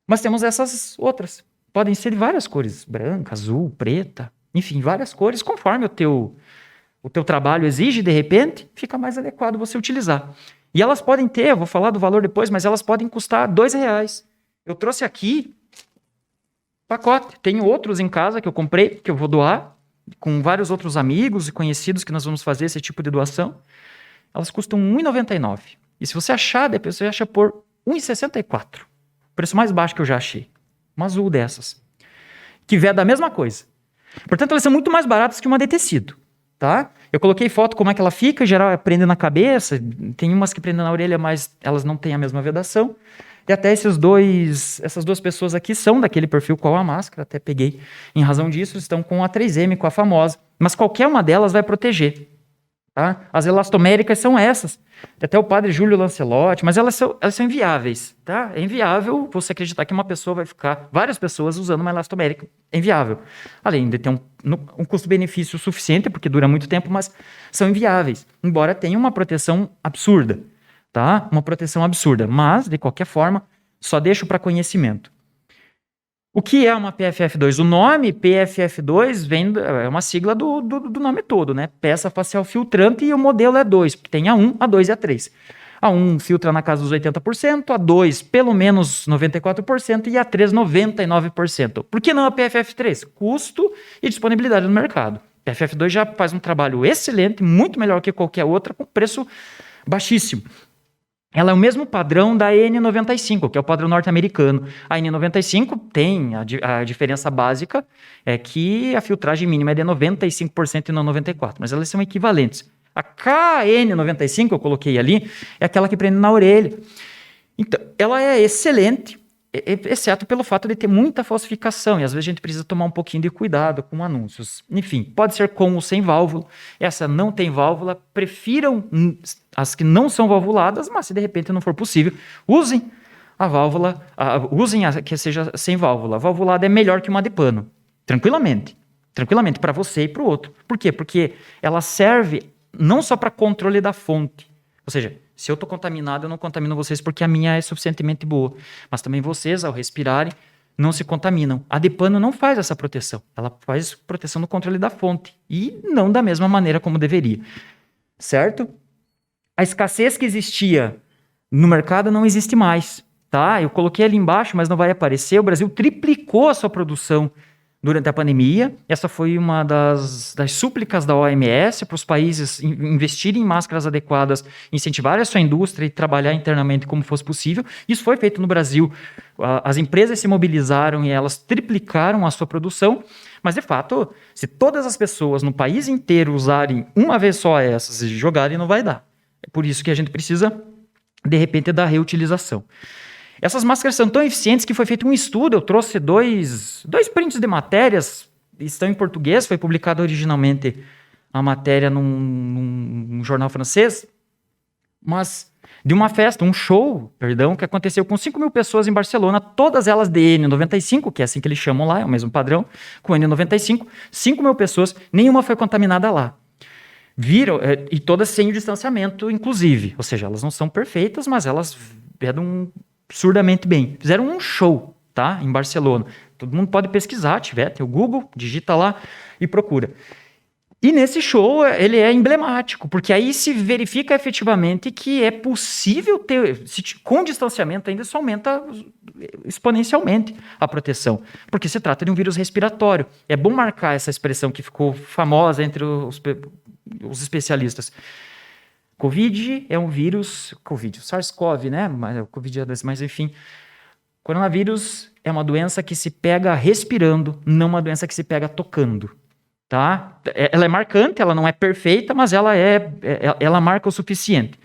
Mas temos essas outras, podem ser de várias cores, branca, azul, preta, enfim, várias cores, conforme o teu trabalho exige, de repente, fica mais adequado você utilizar. E elas podem ter, eu vou falar do valor depois, mas elas podem custar R$2. Eu trouxe aqui pacote, tenho outros em casa que eu comprei, que eu vou doar, com vários outros amigos e conhecidos que nós vamos fazer esse tipo de doação. Elas custam R$1,99. E se você achar, depois você acha por R$1,64. O preço mais baixo que eu já achei. Uma azul dessas. Que vê da mesma coisa. Portanto, elas são muito mais baratas que uma de tecido. Tá? Eu coloquei foto como é que ela fica, em geral prende na cabeça, tem umas que prendem na orelha, mas elas não têm a mesma vedação. E até essas duas pessoas aqui são daquele perfil qual a máscara, até peguei em razão disso, estão com a 3M, com a famosa. Mas qualquer uma delas vai proteger. Tá? As elastoméricas são essas. Até o padre Júlio Lancelotti, mas elas são inviáveis. Tá? É inviável você acreditar que uma pessoa vai ficar, várias pessoas usando uma elastomérica. É inviável. Além de ter um custo-benefício suficiente, porque dura muito tempo, mas são inviáveis. Embora tenha uma proteção absurda. Tá? Uma proteção absurda. Mas, de qualquer forma, só deixo para conhecimento. O que é uma PFF2? O nome PFF2 é uma sigla do nome todo, né? Peça facial filtrante, e o modelo é 2, porque tem a 1, a 2 e a 3. A 1 filtra na casa dos 80%, a 2 pelo menos 94% e a 3 99%. Por que não a PFF3? Custo e disponibilidade no mercado. A PFF2 já faz um trabalho excelente, muito melhor que qualquer outra, com preço baixíssimo. Ela é o mesmo padrão da N95, que é o padrão norte-americano. A N95 tem a diferença básica, é que a filtragem mínima é de 95% e não 94%, mas elas são equivalentes. A KN95, eu coloquei ali, é aquela que prende na orelha. Então, ela é excelente, exceto pelo fato de ter muita falsificação, e às vezes a gente precisa tomar um pouquinho de cuidado com anúncios. Enfim, pode ser com ou sem válvula. Essa não tem válvula, prefiram as que não são valvuladas, mas se de repente não for possível, usem a válvula, usem a que seja sem válvula. A valvulada é melhor que uma de pano, tranquilamente, para você e para o outro. Por quê? Porque ela serve não só para controle da fonte, ou seja, se eu estou contaminado, eu não contamino vocês porque a minha é suficientemente boa. Mas também vocês, ao respirarem, não se contaminam. A de pano não faz essa proteção. Ela faz proteção no controle da fonte. E não da mesma maneira como deveria. Certo? A escassez que existia no mercado não existe mais. Tá? Eu coloquei ali embaixo, mas não vai aparecer. O Brasil triplicou a sua produção durante a pandemia. Essa foi uma das súplicas da OMS para os países investirem em máscaras adequadas, incentivarem a sua indústria e trabalhar internamente como fosse possível. Isso foi feito no Brasil. As empresas se mobilizaram e elas triplicaram a sua produção. Mas, de fato, se todas as pessoas no país inteiro usarem uma vez só essas e jogarem, não vai dar. É por isso que a gente precisa, de repente, da reutilização. Essas máscaras são tão eficientes que foi feito um estudo, eu trouxe dois prints de matérias, estão em português, foi publicado originalmente a matéria num jornal francês, mas de uma festa, um show, perdão, que aconteceu com 5.000 pessoas em Barcelona, todas elas de N95, que é assim que eles chamam lá, é o mesmo padrão, com N95, 5.000 pessoas, nenhuma foi contaminada lá. Viram, e todas sem o distanciamento, inclusive, ou seja, elas não são perfeitas, mas elas vedam absurdamente bem. Fizeram um show, tá, em Barcelona. Todo mundo pode pesquisar, tem o Google, digita lá e procura. E nesse show, ele é emblemático, porque aí se verifica efetivamente que é possível ter, com distanciamento ainda, isso aumenta exponencialmente a proteção, porque se trata de um vírus respiratório. É bom marcar essa expressão que ficou famosa entre os especialistas. Covid é um vírus, SARS-CoV, né? Covid, mas enfim, coronavírus é uma doença que se pega respirando, não uma doença que se pega tocando. Tá? Ela é marcante, ela não é perfeita, mas ela marca o suficiente.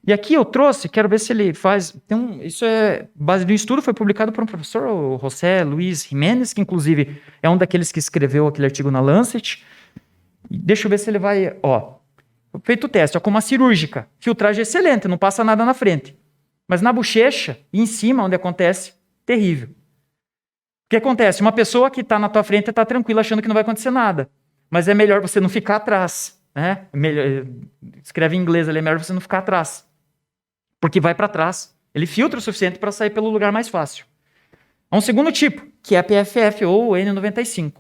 E aqui eu trouxe, quero ver se ele faz... isso é base de um estudo, foi publicado por um professor, o José Luiz Jiménez, que inclusive é um daqueles que escreveu aquele artigo na Lancet. Deixa eu ver se ele vai... feito o teste, com uma cirúrgica. Filtragem excelente, não passa nada na frente. Mas na bochecha e em cima, onde acontece, terrível. O que acontece? Uma pessoa que está na tua frente está tranquila, achando que não vai acontecer nada. Mas é melhor você não ficar atrás, né? Escreve em inglês, é melhor você não ficar atrás. Porque vai para trás. Ele filtra o suficiente para sair pelo lugar mais fácil. Há um segundo tipo, que é a PFF ou N95.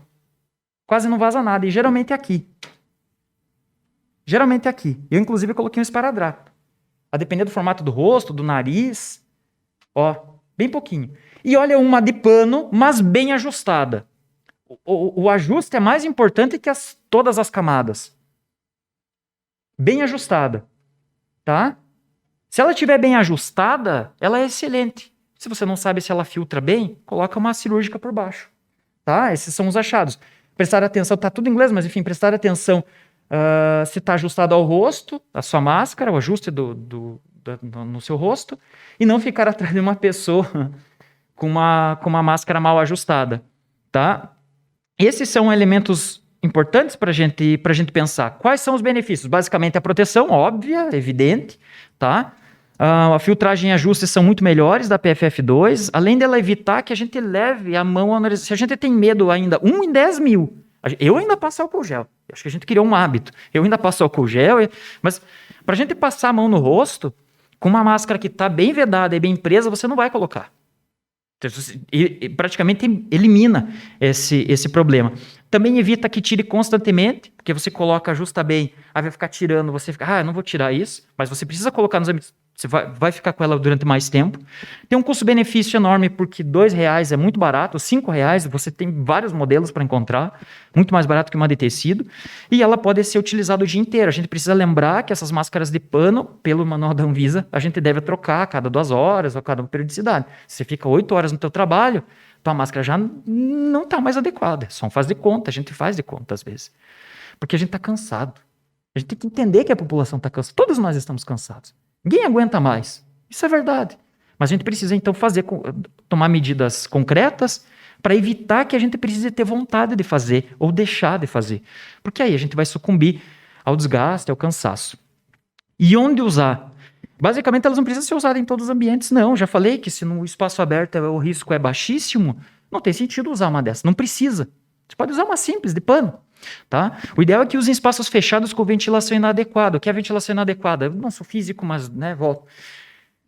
Quase não vaza nada, e geralmente é aqui. Geralmente é aqui. Eu, inclusive, coloquei um esparadrapo. A depender do formato do rosto, do nariz, bem pouquinho. E olha uma de pano, mas bem ajustada. O ajuste é mais importante que todas as camadas. Bem ajustada, tá? Se ela estiver bem ajustada, ela é excelente. Se você não sabe se ela filtra bem, coloca uma cirúrgica por baixo, tá? Esses são os achados. Prestar atenção, tá tudo em inglês, mas enfim, prestar atenção se está ajustado ao rosto, a sua máscara, o ajuste no seu rosto, e não ficar atrás de uma pessoa com uma máscara mal ajustada, tá? Esses são elementos importantes para a gente pensar. Quais são os benefícios? Basicamente, a proteção, óbvia, evidente, tá? A filtragem e ajustes são muito melhores da PFF2, além dela evitar que a gente leve a mão ao nariz. Se a gente tem medo ainda, 1 em 10 mil, eu ainda passo álcool gel. Acho que a gente criou um hábito. Eu ainda passo álcool gel, mas para a gente passar a mão no rosto, com uma máscara que está bem vedada e bem presa, você não vai colocar. E praticamente elimina esse problema. Também evita que tire constantemente, porque você coloca, ajusta bem, aí vai ficar tirando, você fica, eu não vou tirar isso, mas você precisa colocar nos ambientes, você vai ficar com ela durante mais tempo. Tem um custo-benefício enorme, porque R$2 é muito barato, R$5 você tem vários modelos para encontrar, muito mais barato que uma de tecido, e ela pode ser utilizada o dia inteiro. A gente precisa lembrar que essas máscaras de pano, pelo manual da Anvisa, a gente deve trocar a cada 2 horas ou a cada periodicidade. Se você fica 8 horas no teu trabalho, tua máscara já não está mais adequada. Só faz de conta, a gente faz de conta às vezes. Porque a gente está cansado. A gente tem que entender que a população está cansada. Todos nós estamos cansados. Ninguém aguenta mais. Isso é verdade. Mas a gente precisa, então, tomar medidas concretas para evitar que a gente precise ter vontade de fazer ou deixar de fazer. Porque aí a gente vai sucumbir ao desgaste, ao cansaço. E onde usar? Basicamente, elas não precisam ser usadas em todos os ambientes, não. Já falei que se no espaço aberto o risco é baixíssimo, não tem sentido usar uma dessas. Não precisa. Você pode usar uma simples, de pano. Tá? O ideal é que use em espaços fechados com ventilação inadequada. O que é ventilação inadequada? Eu não sou físico, mas volto.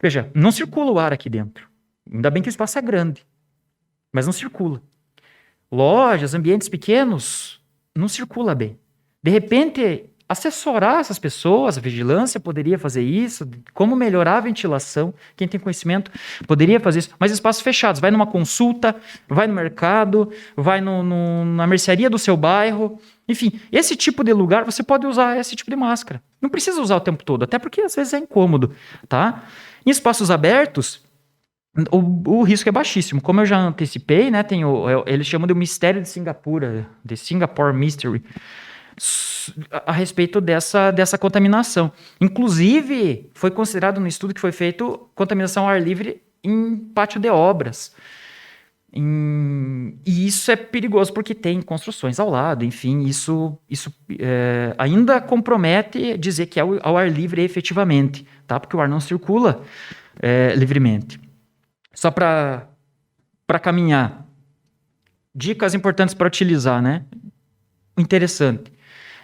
Veja, não circula o ar aqui dentro. Ainda bem que o espaço é grande, mas não circula. Lojas, ambientes pequenos, não circula bem. De repente, assessorar essas pessoas, a vigilância poderia fazer isso, como melhorar a ventilação, quem tem conhecimento poderia fazer isso, mas espaços fechados, vai numa consulta, vai no mercado, vai na mercearia do seu bairro, enfim, esse tipo de lugar você pode usar esse tipo de máscara, não precisa usar o tempo todo, até porque às vezes é incômodo, tá? Em espaços abertos, o risco é baixíssimo, como eu já antecipei, né, eles chamam de mistério de Singapura, de Singapore Mystery, a respeito dessa contaminação. Inclusive, foi considerado no estudo que foi feito contaminação ao ar livre em pátio de obras. E isso é perigoso porque tem construções ao lado, enfim, isso ainda compromete dizer que é ao ar livre efetivamente, tá? Porque o ar não circula livremente. Só para caminhar. Dicas importantes para utilizar, né? Interessante.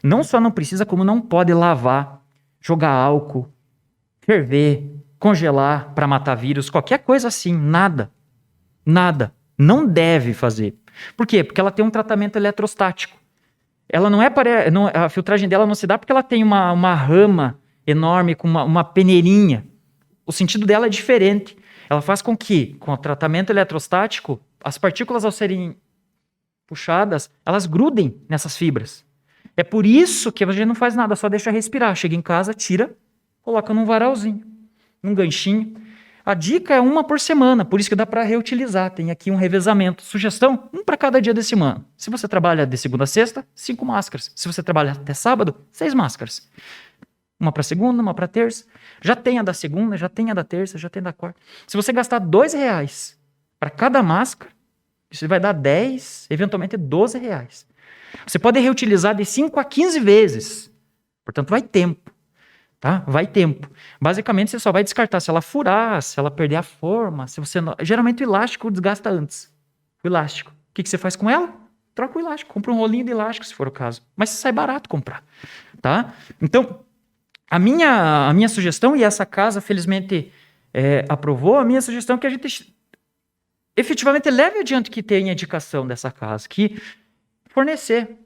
Não só não precisa, como não pode lavar, jogar álcool, ferver, congelar para matar vírus, qualquer coisa assim, nada. Nada. Não deve fazer. Por quê? Porque ela tem um tratamento eletrostático. Ela não é a filtragem dela não se dá porque ela tem uma rama enorme com uma peneirinha. O sentido dela é diferente. Ela faz com que, com o tratamento eletrostático, as partículas, ao serem puxadas, elas grudem nessas fibras. É por isso que a gente não faz nada, só deixa respirar. Chega em casa, tira, coloca num varalzinho, num ganchinho. A dica é 1 por semana, por isso que dá para reutilizar. Tem aqui um revezamento. Sugestão, 1 para cada dia da semana. Se você trabalha de segunda a sexta, 5 máscaras. Se você trabalha até sábado, 6 máscaras. 1 para segunda, 1 para terça. Já tem a da segunda, já tem a da terça, já tem a da quarta. Se você gastar R$2 para cada máscara, isso vai dar 10, eventualmente R$12. Você pode reutilizar de 5 a 15 vezes. Portanto, vai tempo. Tá? Vai tempo. Basicamente, você só vai descartar se ela furar, se ela perder a forma. Se você não... Geralmente, o elástico desgasta antes. O elástico. O que você faz com ela? Troca o elástico. Compra um rolinho de elástico, se for o caso. Mas sai barato comprar. Tá? Então, a minha sugestão, e essa casa, felizmente, aprovou, a minha sugestão é que a gente efetivamente leve adiante que tenha indicação dessa casa, que fornecer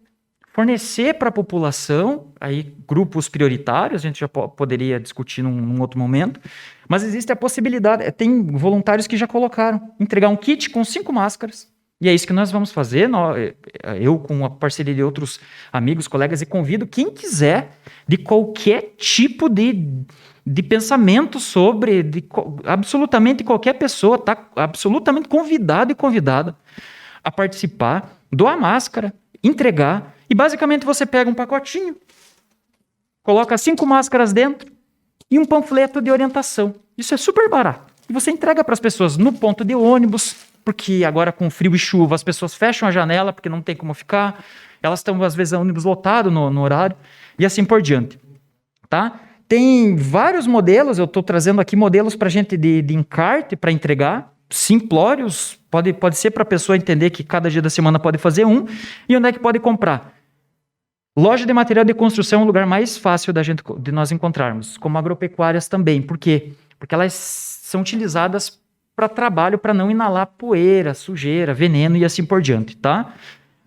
para a população, aí grupos prioritários, a gente já poderia discutir num outro momento, mas existe a possibilidade, tem voluntários que já colocaram, entregar um kit com 5 máscaras, e é isso que nós vamos fazer, eu com a parceria de outros amigos, colegas, e convido quem quiser, de qualquer tipo de pensamento sobre, absolutamente qualquer pessoa, está absolutamente convidado e convidada a participar, doar máscara, entregar, e basicamente você pega um pacotinho, coloca 5 máscaras dentro e um panfleto de orientação. Isso é super barato. E você entrega para as pessoas no ponto de ônibus, porque agora com frio e chuva as pessoas fecham a janela porque não tem como ficar, elas estão às vezes ônibus lotado no horário, e assim por diante. Tá? Tem vários modelos, eu estou trazendo aqui modelos para a gente de encarte para entregar, simplórios, pode ser para a pessoa entender que cada dia da semana pode fazer um, e onde é que pode comprar? Loja de material de construção é o lugar mais fácil de nós encontrarmos, como agropecuárias também. Por quê? Porque elas são utilizadas para trabalho, para não inalar poeira, sujeira, veneno e assim por diante, tá?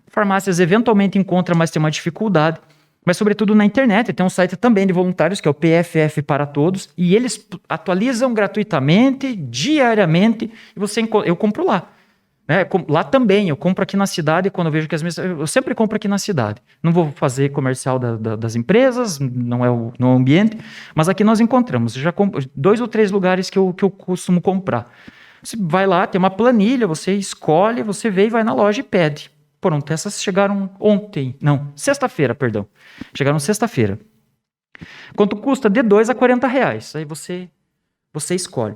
Farmácias eventualmente encontram, mas tem uma dificuldade. Mas, sobretudo, na internet. Tem um site também de voluntários, que é o PFF para Todos, e eles atualizam gratuitamente, diariamente, e eu compro lá. Né? Lá também, eu compro aqui na cidade, quando eu vejo que eu sempre compro aqui na cidade. Não vou fazer comercial das empresas, não é o ambiente, mas aqui nós encontramos. Eu já compro 2 ou 3 lugares que eu costumo comprar. Você vai lá, tem uma planilha, você escolhe, você vê e vai na loja e pede. Pronto, essas chegaram sexta-feira, perdão. Chegaram sexta-feira. Quanto custa? De R$2 a R$40. Aí você escolhe.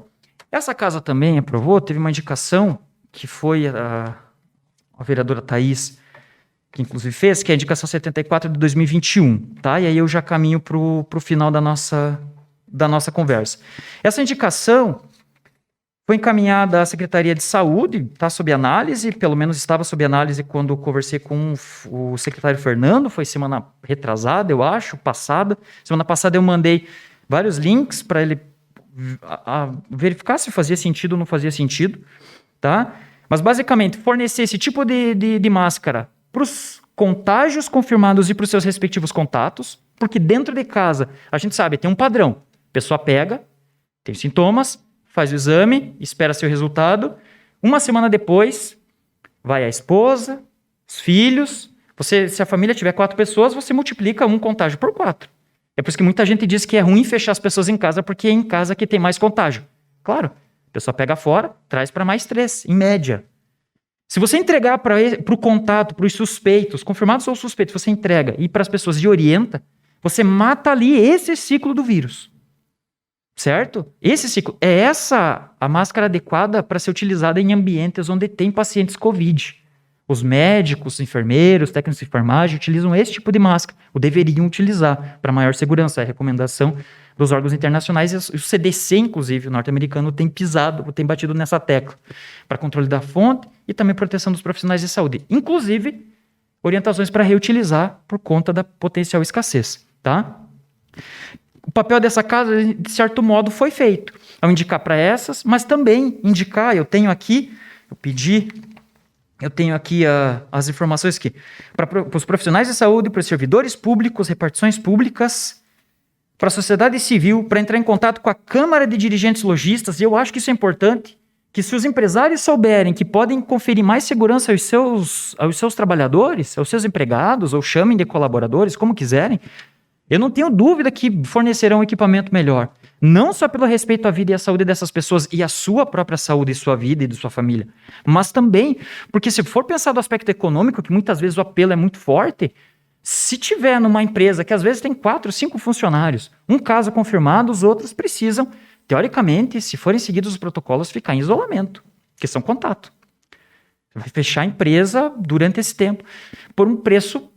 Essa casa também aprovou, teve uma indicação que foi a vereadora Thaís, que inclusive fez, que é a indicação 74 de 2021. Tá? E aí eu já caminho para o final da nossa conversa. Essa indicação foi encaminhada à Secretaria de Saúde, está sob análise, pelo menos estava sob análise quando eu conversei com o secretário Fernando, foi semana retrasada, eu acho, passada. Semana passada eu mandei vários links para ele verificar se fazia sentido ou não fazia sentido, tá? Mas basicamente, fornecer esse tipo de máscara para os contágios confirmados e para os seus respectivos contatos, porque dentro de casa, a gente sabe, tem um padrão. A pessoa pega, tem sintomas, faz o exame, espera seu resultado. Uma semana depois, vai a esposa, os filhos. Se a família tiver 4 pessoas, você multiplica um contágio por 4. É por isso que muita gente diz que é ruim fechar as pessoas em casa, porque é em casa que tem mais contágio. Claro, a pessoa pega fora, traz para mais 3, em média. Se você entregar para o contato, para os suspeitos, confirmados ou suspeitos, você entrega e para as pessoas e orienta, você mata ali esse ciclo do vírus. Certo? Esse ciclo, é essa a máscara adequada para ser utilizada em ambientes onde tem pacientes Covid. Os médicos, enfermeiros, técnicos de enfermagem utilizam esse tipo de máscara, ou deveriam utilizar para maior segurança, é a recomendação dos órgãos internacionais, e o CDC, inclusive, o norte-americano, tem batido nessa tecla, para controle da fonte e também proteção dos profissionais de saúde. Inclusive, orientações para reutilizar por conta da potencial escassez, tá? O papel dessa casa, de certo modo, foi feito, ao indicar para essas, mas também indicar, eu tenho aqui as informações aqui, para os profissionais de saúde, para os servidores públicos, repartições públicas, para a sociedade civil, para entrar em contato com a Câmara de Dirigentes Lojistas, e eu acho que isso é importante, que se os empresários souberem que podem conferir mais segurança aos seus trabalhadores, aos seus empregados, ou chamem de colaboradores, como quiserem, eu não tenho dúvida que fornecerão um equipamento melhor. Não só pelo respeito à vida e à saúde dessas pessoas e à sua própria saúde e sua vida e de sua família, mas também porque se for pensar do aspecto econômico, que muitas vezes o apelo é muito forte, se tiver numa empresa que às vezes tem 4, 5 funcionários, um caso confirmado, os outros precisam, teoricamente, se forem seguidos os protocolos, ficar em isolamento, que são contato. Vai fechar a empresa durante esse tempo por um preço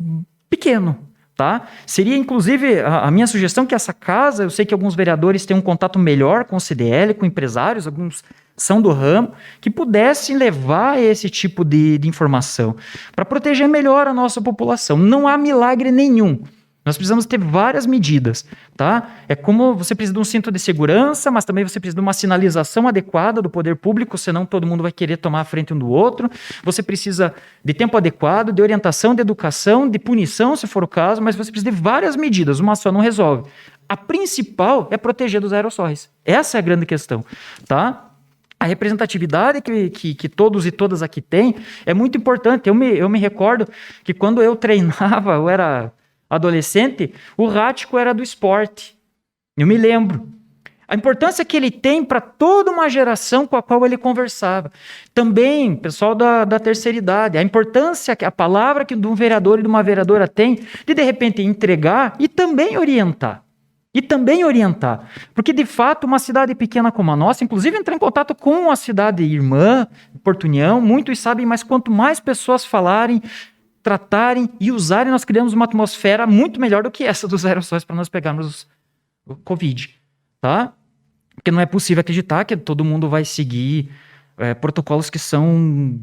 pequeno. Tá? Seria, inclusive, a minha sugestão que essa casa, eu sei que alguns vereadores têm um contato melhor com o CDL, com empresários, alguns são do ramo, que pudessem levar esse tipo de informação para proteger melhor a nossa população. Não há milagre nenhum. Nós precisamos ter várias medidas, tá? É como você precisa de um cinto de segurança, mas também você precisa de uma sinalização adequada do poder público, senão todo mundo vai querer tomar a frente um do outro. Você precisa de tempo adequado, de orientação, de educação, de punição, se for o caso, mas você precisa de várias medidas, uma só não resolve. A principal é proteger dos aerossóis. Essa é a grande questão, tá? A representatividade que todos e todas aqui têm é muito importante. Eu me recordo que quando eu treinava, eu era adolescente, o Rático era do esporte. Eu me lembro. A importância que ele tem para toda uma geração com a qual ele conversava. Também, pessoal da terceira idade, a importância, a palavra que de um vereador e de uma vereadora tem de repente, entregar e também orientar. Porque, de fato, uma cidade pequena como a nossa, inclusive entrar em contato com a cidade irmã, Porto União, muitos sabem, mas quanto mais pessoas falarem, tratarem e usarem, nós criamos uma atmosfera muito melhor do que essa dos aerossóis para nós pegarmos o Covid, tá? Porque não é possível acreditar que todo mundo vai seguir protocolos que são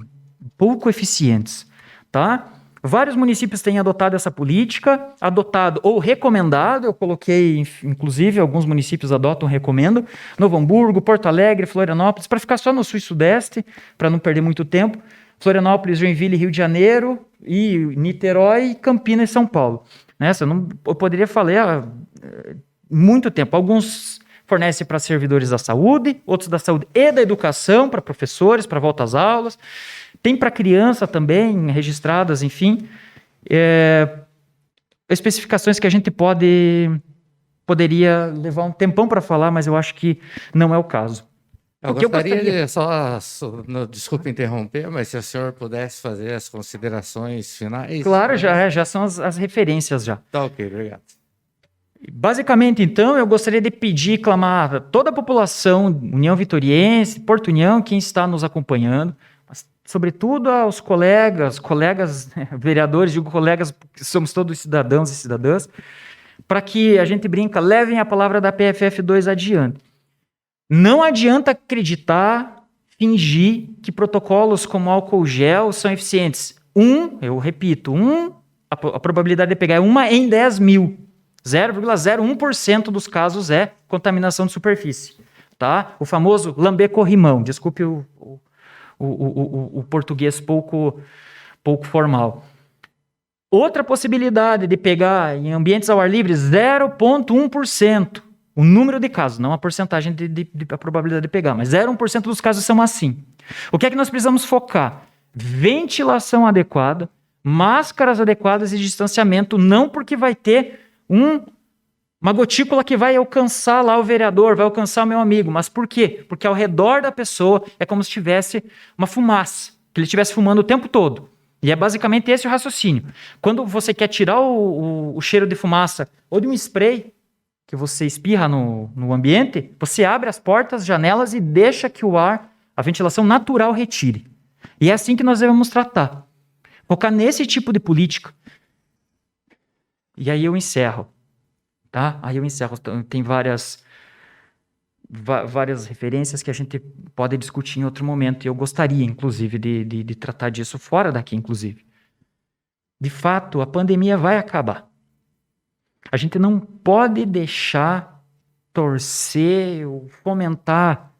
pouco eficientes, tá? Vários municípios têm adotado essa política, adotado ou recomendado, eu coloquei, inclusive, alguns municípios adotam, recomendam, Novo Hamburgo, Porto Alegre, Florianópolis, para ficar só no sul e sudeste, para não perder muito tempo, Florianópolis, Joinville, Rio de Janeiro, e Niterói, Campinas e São Paulo. Eu poderia falar muito tempo. Alguns fornecem para servidores da saúde, outros da saúde e da educação, para professores, para volta às aulas. Tem para criança também, registradas, enfim. Especificações que a gente poderia levar um tempão para falar, mas eu acho que não é o caso. Eu gostaria de desculpe interromper, mas se o senhor pudesse fazer as considerações finais. Claro, já são as referências já. Tá ok, obrigado. Basicamente, então, eu gostaria de pedir, clamar a toda a população, União Vitoriense, Porto União, quem está nos acompanhando, mas, sobretudo aos colegas vereadores, digo colegas, que somos todos cidadãos e cidadãs, para que a gente brinca, levem a palavra da PFF2 adiante. Não adianta acreditar, fingir que protocolos como álcool gel são eficientes. Eu repito, a probabilidade de pegar é 1 em 10 mil. 0,01% dos casos é contaminação de superfície. Tá? O famoso lamber-corrimão. Desculpe o português pouco formal. Outra possibilidade de pegar em ambientes ao ar livre, 0,1%. O número de casos, não a porcentagem a probabilidade de pegar, mas 0,1% dos casos são assim. O que é que nós precisamos focar? Ventilação adequada, máscaras adequadas e distanciamento, não porque vai ter uma gotícula que vai alcançar lá o vereador, vai alcançar o meu amigo, mas por quê? Porque ao redor da pessoa é como se tivesse uma fumaça, que ele estivesse fumando o tempo todo. E é basicamente esse o raciocínio. Quando você quer tirar o cheiro de fumaça ou de um spray, que você espirra no ambiente, você abre as portas, janelas e deixa que o ar, a ventilação natural retire. E é assim que nós devemos tratar. Focar nesse tipo de política. E aí eu encerro. tá? Aí eu encerro. Tem várias referências que a gente pode discutir em outro momento. E eu gostaria, inclusive, de tratar disso fora daqui, inclusive. De fato, a pandemia vai acabar. A gente não pode deixar torcer ou fomentar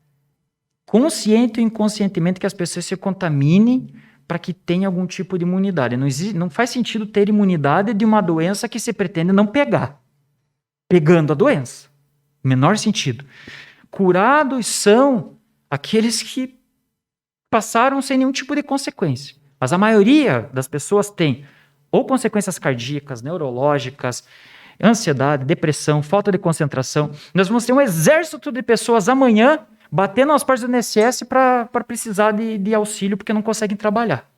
consciente ou inconscientemente que as pessoas se contaminem para que tenha algum tipo de imunidade. Não faz sentido ter imunidade de uma doença que se pretende não pegar. Pegando a doença. Menor sentido. Curados são aqueles que passaram sem nenhum tipo de consequência. Mas a maioria das pessoas tem ou consequências cardíacas, neurológicas, ansiedade, depressão, falta de concentração. Nós vamos ter um exército de pessoas amanhã batendo nas portas do INSS para precisar de auxílio porque não conseguem trabalhar.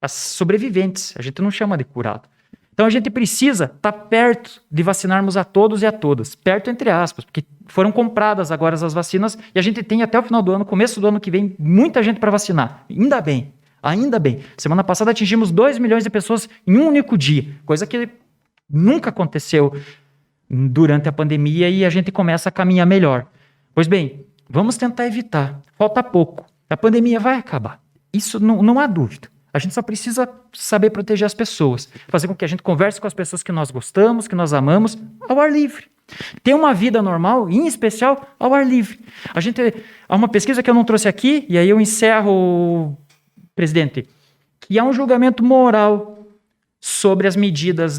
As sobreviventes, a gente não chama de curado. Então a gente precisa estar perto de vacinarmos a todos e a todas. Perto entre aspas, porque foram compradas agora as vacinas e a gente tem até o final do ano, começo do ano que vem, muita gente para vacinar. Ainda bem, ainda bem. Semana passada atingimos 2 milhões de pessoas em um único dia, coisa que nunca aconteceu durante a pandemia e a gente começa a caminhar melhor. Pois bem, vamos tentar evitar. Falta pouco. A pandemia vai acabar. Isso não há dúvida. A gente só precisa saber proteger as pessoas. Fazer com que a gente converse com as pessoas que nós gostamos, que nós amamos, ao ar livre. Ter uma vida normal, em especial, ao ar livre. Há uma pesquisa que eu não trouxe aqui, e aí eu encerro, presidente, que há um julgamento moral sobre as medidas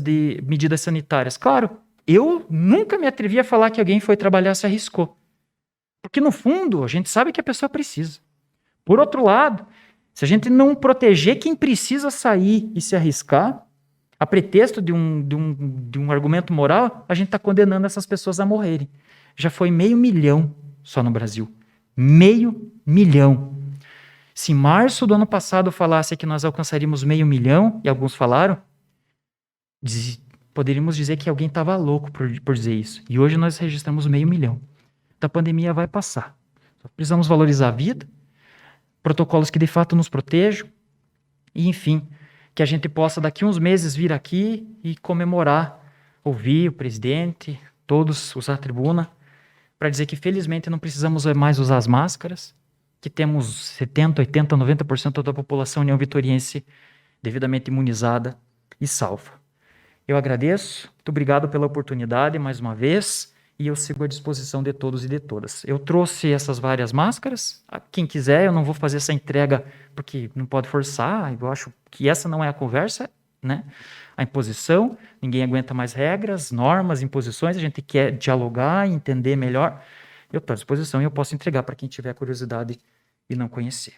sanitárias. Claro, eu nunca me atrevi a falar que alguém foi trabalhar e se arriscou. Porque, no fundo, a gente sabe que a pessoa precisa. Por outro lado, se a gente não proteger quem precisa sair e se arriscar, a pretexto de um argumento moral, a gente está condenando essas pessoas a morrerem. Já foi 500 mil só no Brasil. 500 mil. Se em março do ano passado falasse que nós alcançaríamos 500 mil, e alguns falaram, poderíamos dizer que alguém estava louco por dizer isso. E hoje nós registramos 500 mil. Então a pandemia vai passar. Só precisamos valorizar a vida, protocolos que de fato nos protejam, e enfim, que a gente possa daqui uns meses vir aqui e comemorar, ouvir o presidente, todos usar a tribuna, para dizer que felizmente não precisamos mais usar as máscaras, que temos 70%, 80%, 90% da população neovitoriense devidamente imunizada e salva. Eu agradeço, muito obrigado pela oportunidade mais uma vez, e eu sigo à disposição de todos e de todas. Eu trouxe essas várias máscaras. Quem quiser, eu não vou fazer essa entrega porque não pode forçar. Eu acho que essa não é a conversa, né? A imposição, ninguém aguenta mais regras, normas, imposições. A gente quer dialogar, entender melhor. Eu estou à disposição e eu posso entregar para quem tiver curiosidade e não conhecer.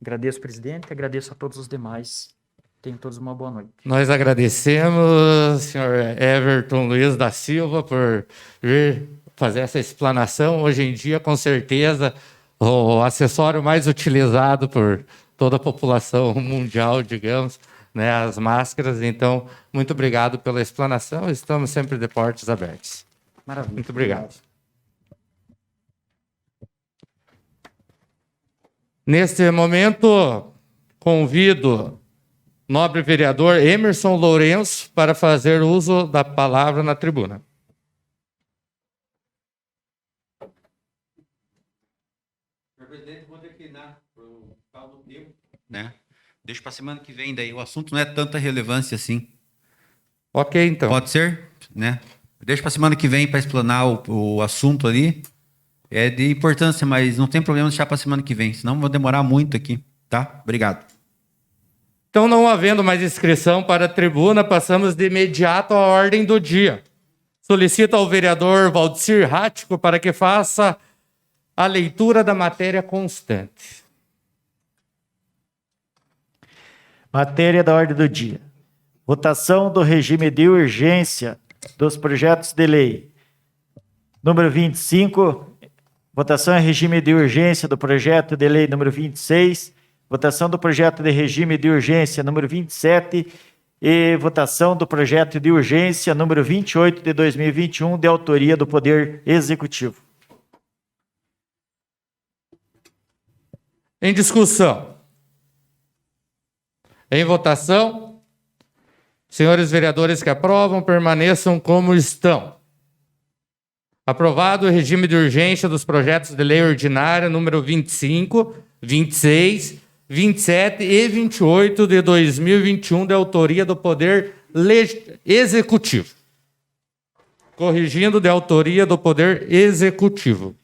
Agradeço, presidente, agradeço a todos os demais. Tenham todos uma boa noite. Nós agradecemos, senhor Everton Luiz da Silva, por vir fazer essa explanação. Hoje em dia, com certeza, o acessório mais utilizado por toda a população mundial, digamos, né, as máscaras. Então, muito obrigado pela explanação. Estamos sempre de portas abertas. Maravilha. Muito obrigado. Neste momento, convido nobre vereador Emerson Lourenço para fazer uso da palavra na tribuna. Senhor presidente, vou declinar por causa do tempo, né? Deixa para a semana que vem, daí o assunto não é tanta relevância assim. Ok, então. Pode ser, né? Deixa para a semana que vem para explanar o assunto ali. É de importância, mas não tem problema deixar para a semana que vem, senão vou demorar muito aqui, tá? Obrigado. Então, não havendo mais inscrição para a tribuna, passamos de imediato à ordem do dia. Solicito ao vereador Valdecir Rático para que faça a leitura da matéria constante. Matéria da ordem do dia. Votação do regime de urgência dos projetos de lei. Número 25, votação em regime de urgência do projeto de lei número 26, votação do projeto de regime de urgência número 27 e votação do projeto de urgência número 28 de 2021, de autoria do Poder Executivo. Em discussão. Em votação. Senhores vereadores que aprovam, permaneçam como estão. Aprovado o regime de urgência dos projetos de lei ordinária número 25, 26, 27 e 28 de 2021, de autoria do Poder Executivo. Corrigindo, de autoria do Poder Executivo.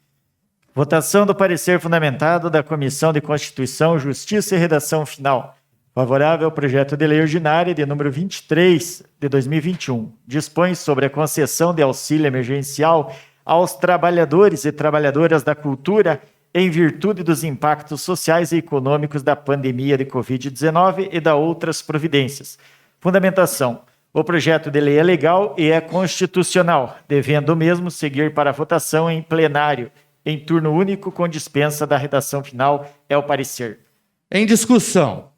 Votação do parecer fundamentado da Comissão de Constituição, Justiça e Redação Final. Favorável ao projeto de lei ordinária de número 23 de 2021. Dispõe sobre a concessão de auxílio emergencial aos trabalhadores e trabalhadoras da cultura em virtude dos impactos sociais e econômicos da pandemia de Covid-19 e da outras providências. Fundamentação. O projeto de lei é legal e é constitucional, devendo o mesmo seguir para votação em plenário, em turno único, com dispensa da redação final. É o parecer. Em discussão.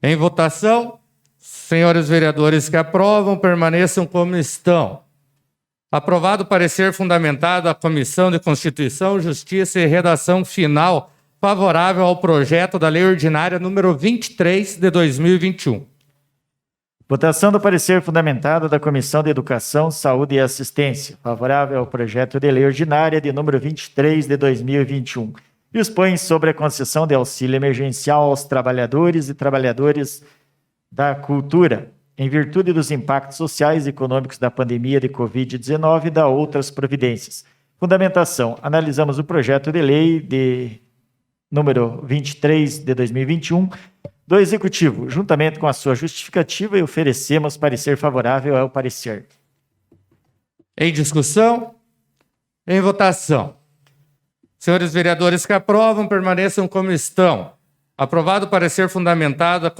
Em votação, senhores vereadores que aprovam, permaneçam como estão. Aprovado o parecer fundamentado da Comissão de Constituição, Justiça e Redação Final, favorável ao projeto da Lei Ordinária número 23 de 2021. Votação do parecer fundamentado da Comissão de Educação, Saúde e Assistência, favorável ao projeto de lei ordinária de número 23 de 2021. Dispõe sobre a concessão de auxílio emergencial aos trabalhadores e trabalhadoras da cultura, em virtude dos impactos sociais e econômicos da pandemia de Covid-19 e da outras providências. Fundamentação. Analisamos o projeto de lei de número 23 de 2021 do Executivo, juntamente com a sua justificativa, e oferecemos parecer favorável ao parecer. Em discussão? Em votação. Senhores vereadores que aprovam, permaneçam como estão. Aprovado o parecer fundamentado da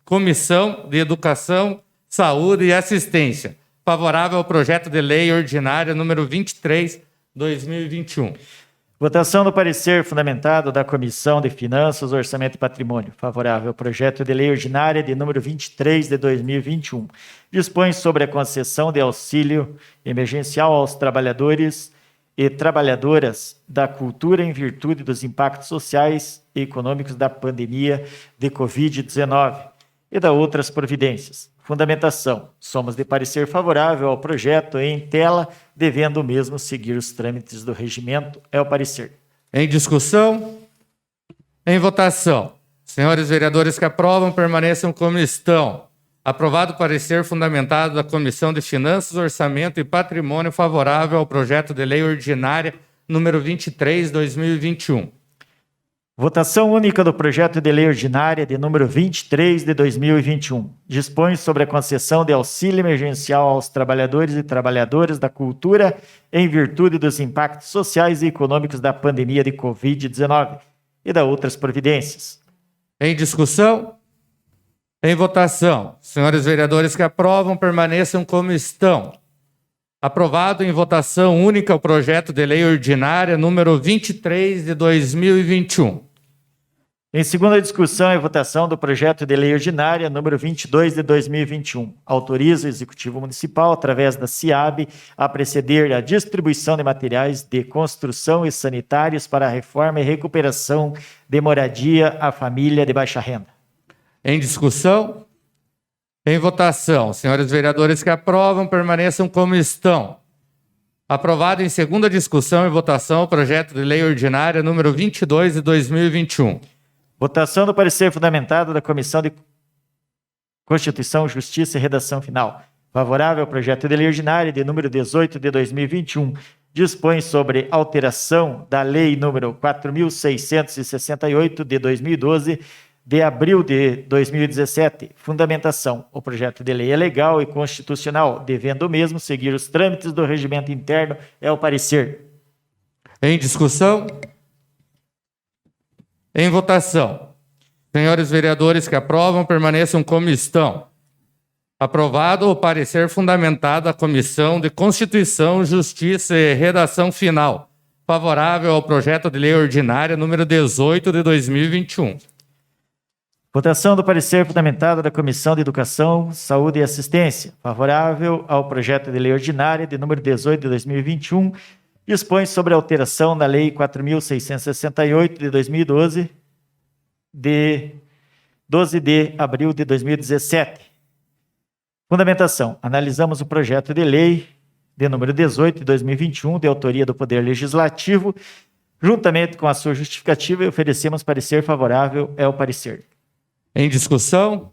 Comissão de Educação, Saúde e Assistência. Favorável ao projeto de lei ordinária número 23, 2021. Votação do parecer fundamentado da Comissão de Finanças, Orçamento e Patrimônio. Favorável ao projeto de lei ordinária de número 23 de 2021. Dispõe sobre a concessão de auxílio emergencial aos trabalhadores e trabalhadoras da cultura em virtude dos impactos sociais e econômicos da pandemia de Covid-19 e da outras providências. Fundamentação. Somos de parecer favorável ao projeto em tela, devendo o mesmo seguir os trâmites do regimento. É o parecer. Em discussão? Em votação. Senhores vereadores que aprovam, permaneçam como estão. Aprovado o parecer fundamentado da Comissão de Finanças, Orçamento e Patrimônio, favorável ao projeto de lei ordinária número 23, 2021. Votação única do projeto de lei ordinária de número 23 de 2021. Dispõe sobre a concessão de auxílio emergencial aos trabalhadores e trabalhadoras da cultura em virtude dos impactos sociais e econômicos da pandemia de Covid-19 e da outras providências. Em discussão? Em votação. Senhores vereadores que aprovam, permaneçam como estão. Aprovado em votação única o projeto de lei ordinária número 23 de 2021. Em segunda discussão e votação do projeto de lei ordinária número 22 de 2021. Autoriza o Executivo Municipal, através da CIAB, a proceder à distribuição de materiais de construção e sanitários para a reforma e recuperação de moradia à família de baixa renda. Em discussão? Em votação. Senhores vereadores que aprovam, permaneçam como estão. Aprovado em segunda discussão e votação o projeto de lei ordinária número 22 de 2021. Votação do parecer fundamentado da Comissão de Constituição, Justiça e Redação Final. Favorável ao projeto de lei ordinária de número 18 de 2021. Dispõe sobre alteração da lei número 4.668 de 2012, de abril de 2017. Fundamentação. O projeto de lei é legal e constitucional, devendo o mesmo seguir os trâmites do regimento interno. É o parecer. Em discussão? Em votação. Senhores vereadores que aprovam, permaneçam como estão. Aprovado o parecer fundamentado da Comissão de Constituição, Justiça e Redação Final. Favorável ao projeto de lei ordinária número 18 de 2021. Votação do parecer fundamentado da Comissão de Educação, Saúde e Assistência. Favorável ao projeto de lei ordinária de número 18 de 2021. Dispõe sobre a alteração da Lei 4.668 de 2012, de 12 de abril de 2017. Fundamentação. Analisamos o projeto de lei de número 18 de 2021, de autoria do Poder Legislativo, juntamente com a sua justificativa, e oferecemos parecer favorável. É o parecer. Em discussão?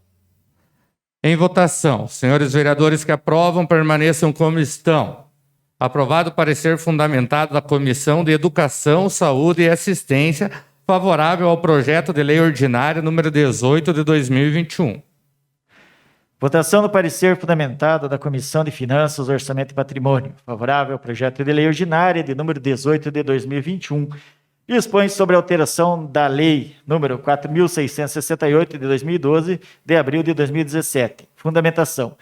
Em votação. Senhores vereadores que aprovam, permaneçam como estão. Aprovado o parecer fundamentado da Comissão de Educação, Saúde e Assistência, favorável ao projeto de lei ordinária número 18 de 2021. Votação do parecer fundamentado da Comissão de Finanças, Orçamento e Patrimônio, favorável ao projeto de lei ordinária de número 18 de 2021. Dispõe sobre a alteração da lei número 4.668 de 2012, de abril de 2017. Fundamentação.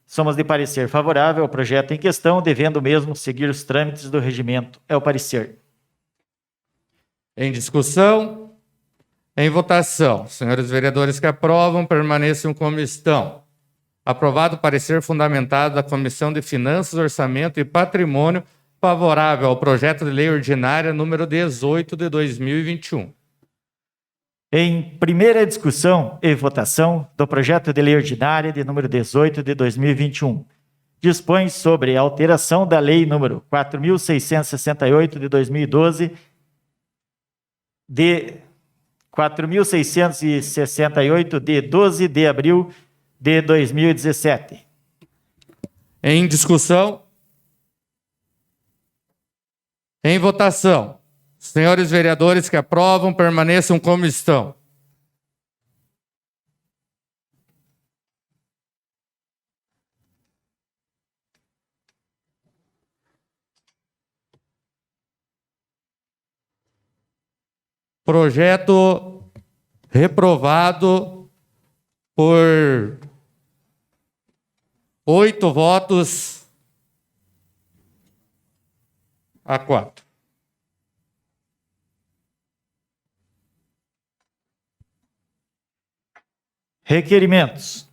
Somos de parecer favorável ao projeto em questão, devendo mesmo seguir os trâmites do regimento. É o parecer. Em discussão? Em votação. Senhores vereadores que aprovam, permaneçam como estão. Aprovado o parecer fundamentado da Comissão de Finanças, Orçamento e Patrimônio, favorável ao projeto de lei ordinária número 18 de 2021. Em primeira discussão e votação do projeto de lei ordinária de número 18 de 2021, dispõe sobre a alteração da lei número 4.668 de 2012, de 4.668 de 12 de abril de 2017. Em discussão? Em votação. Senhores vereadores que aprovam, permaneçam como estão. Projeto reprovado por 8 votos a 4. Requerimentos.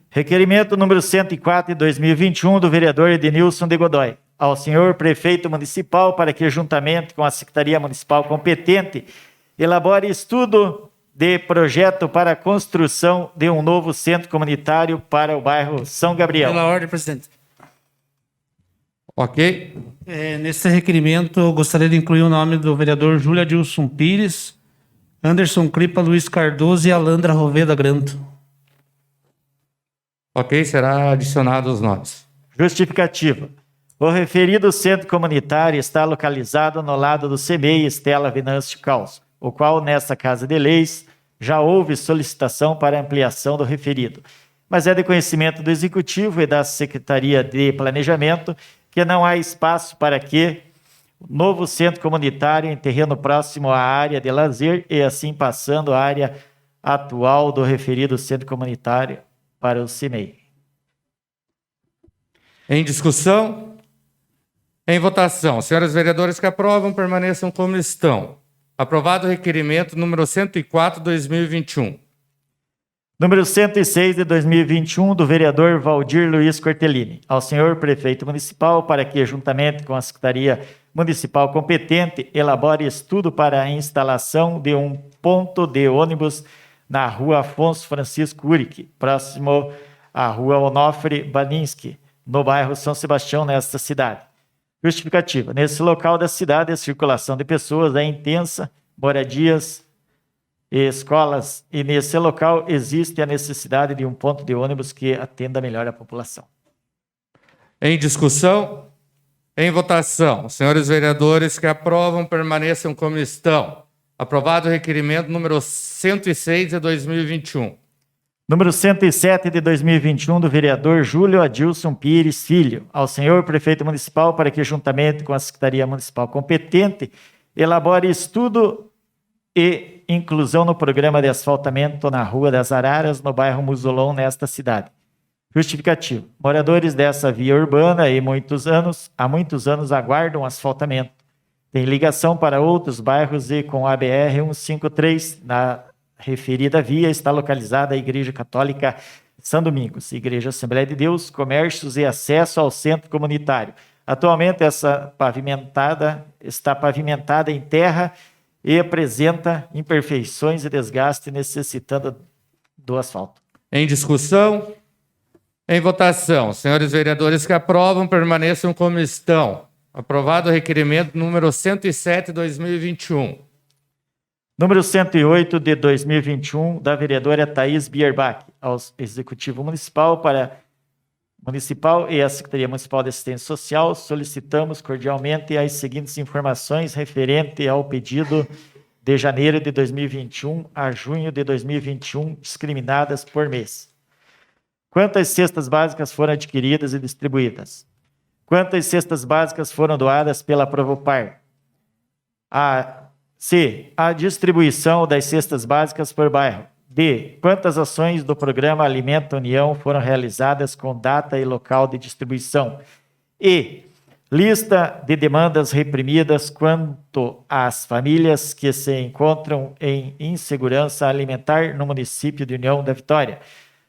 Requerimento número 104 de 2021 do vereador Edenilson de Godoy ao senhor prefeito municipal para que, juntamente com a Secretaria Municipal competente, elabore estudo de projeto para a construção de um novo centro comunitário para o bairro São Gabriel. Pela ordem, presidente. Ok? Nesse requerimento, eu gostaria de incluir o nome do vereador Júlio Adilson Pires, Anderson Cripa, Luiz Cardoso e Alandra Roveda Granto. Ok, será adicionado os nomes. Justificativa. O referido centro comunitário está localizado no lado do CMEI Estela Venâncio Caos, o qual, nesta Casa de Leis, já houve solicitação para ampliação do referido. Mas é de conhecimento do Executivo e da Secretaria de Planejamento que não há espaço para que o novo centro comunitário em terreno próximo à área de lazer e assim passando a área atual do referido centro comunitário para o CMEI. Em discussão? Em votação. Senhores vereadores que aprovam, permaneçam como estão. Aprovado o requerimento número 104, 2021. Número 106 de 2021, do vereador Valdir Luiz Cortellini, ao senhor prefeito municipal para que, juntamente com a Secretaria Municipal competente, elabore estudo para a instalação de um ponto de ônibus na rua Afonso Francisco Uric, próximo à rua Onofre Baninski, no bairro São Sebastião, nesta cidade. Justificativa. Nesse local da cidade, a circulação de pessoas é intensa, moradias e escolas, e nesse local existe a necessidade de um ponto de ônibus que atenda melhor a população. Em discussão? Em votação. Senhores vereadores que aprovam, permaneçam como estão. Aprovado o requerimento número 106 de 2021. Número 107 de 2021, do vereador Júlio Adilson Pires Filho, ao senhor prefeito municipal para que, juntamente com a Secretaria Municipal competente, elabore estudo e inclusão no programa de asfaltamento na Rua das Araras, no bairro Musolon, nesta cidade. Justificativo. Moradores dessa via urbana há muitos anos aguardam asfaltamento. Tem ligação para outros bairros e com a BR-153, na referida via, está localizada a Igreja Católica São Domingos, Igreja Assembleia de Deus, comércios e acesso ao centro comunitário. Atualmente, essa está pavimentada em terra e apresenta imperfeições e desgaste, necessitando do asfalto. Em discussão? Em votação, senhores vereadores que aprovam, permaneçam como estão. Aprovado o requerimento número 107/2021. Número 108 de 2021, da vereadora Thaís Bierbach, ao Executivo Municipal e à Secretaria Municipal de Assistência Social, solicitamos cordialmente as seguintes informações referente ao pedido de janeiro de 2021 a junho de 2021, discriminadas por mês. Quantas cestas básicas foram adquiridas e distribuídas? Quantas cestas básicas foram doadas pela Provopar? C. A distribuição das cestas básicas por bairro. D. Quantas ações do programa Alimenta União foram realizadas com data e local de distribuição? E. Lista de demandas reprimidas quanto às famílias que se encontram em insegurança alimentar no município de União da Vitória.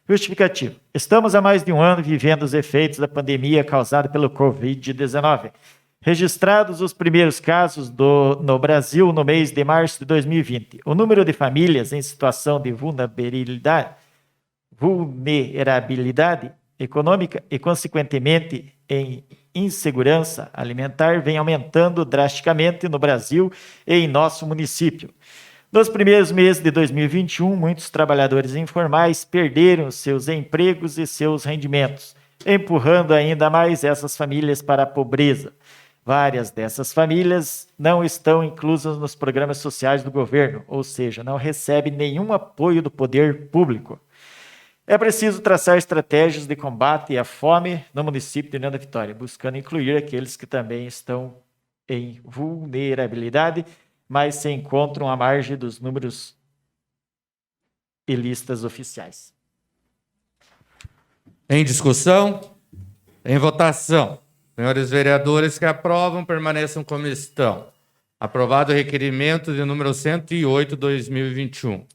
Justificativo. Estamos há mais de um ano vivendo os efeitos da pandemia causada pelo Covid-19. Registrados os primeiros casos no Brasil no mês de março de 2020. O número de famílias em situação de vulnerabilidade econômica e, consequentemente, em insegurança alimentar vem aumentando drasticamente no Brasil e em nosso município. Nos primeiros meses de 2021, muitos trabalhadores informais perderam seus empregos e seus rendimentos, empurrando ainda mais essas famílias para a pobreza. Várias dessas famílias não estão inclusas nos programas sociais do governo, ou seja, não recebem nenhum apoio do poder público. É preciso traçar estratégias de combate à fome no município de União da Vitória, buscando incluir aqueles que também estão em vulnerabilidade, mas se encontram à margem dos números e listas oficiais. Em discussão? Em votação. Senhores vereadores que aprovam, permaneçam como estão. Aprovado o requerimento de número 108/2021.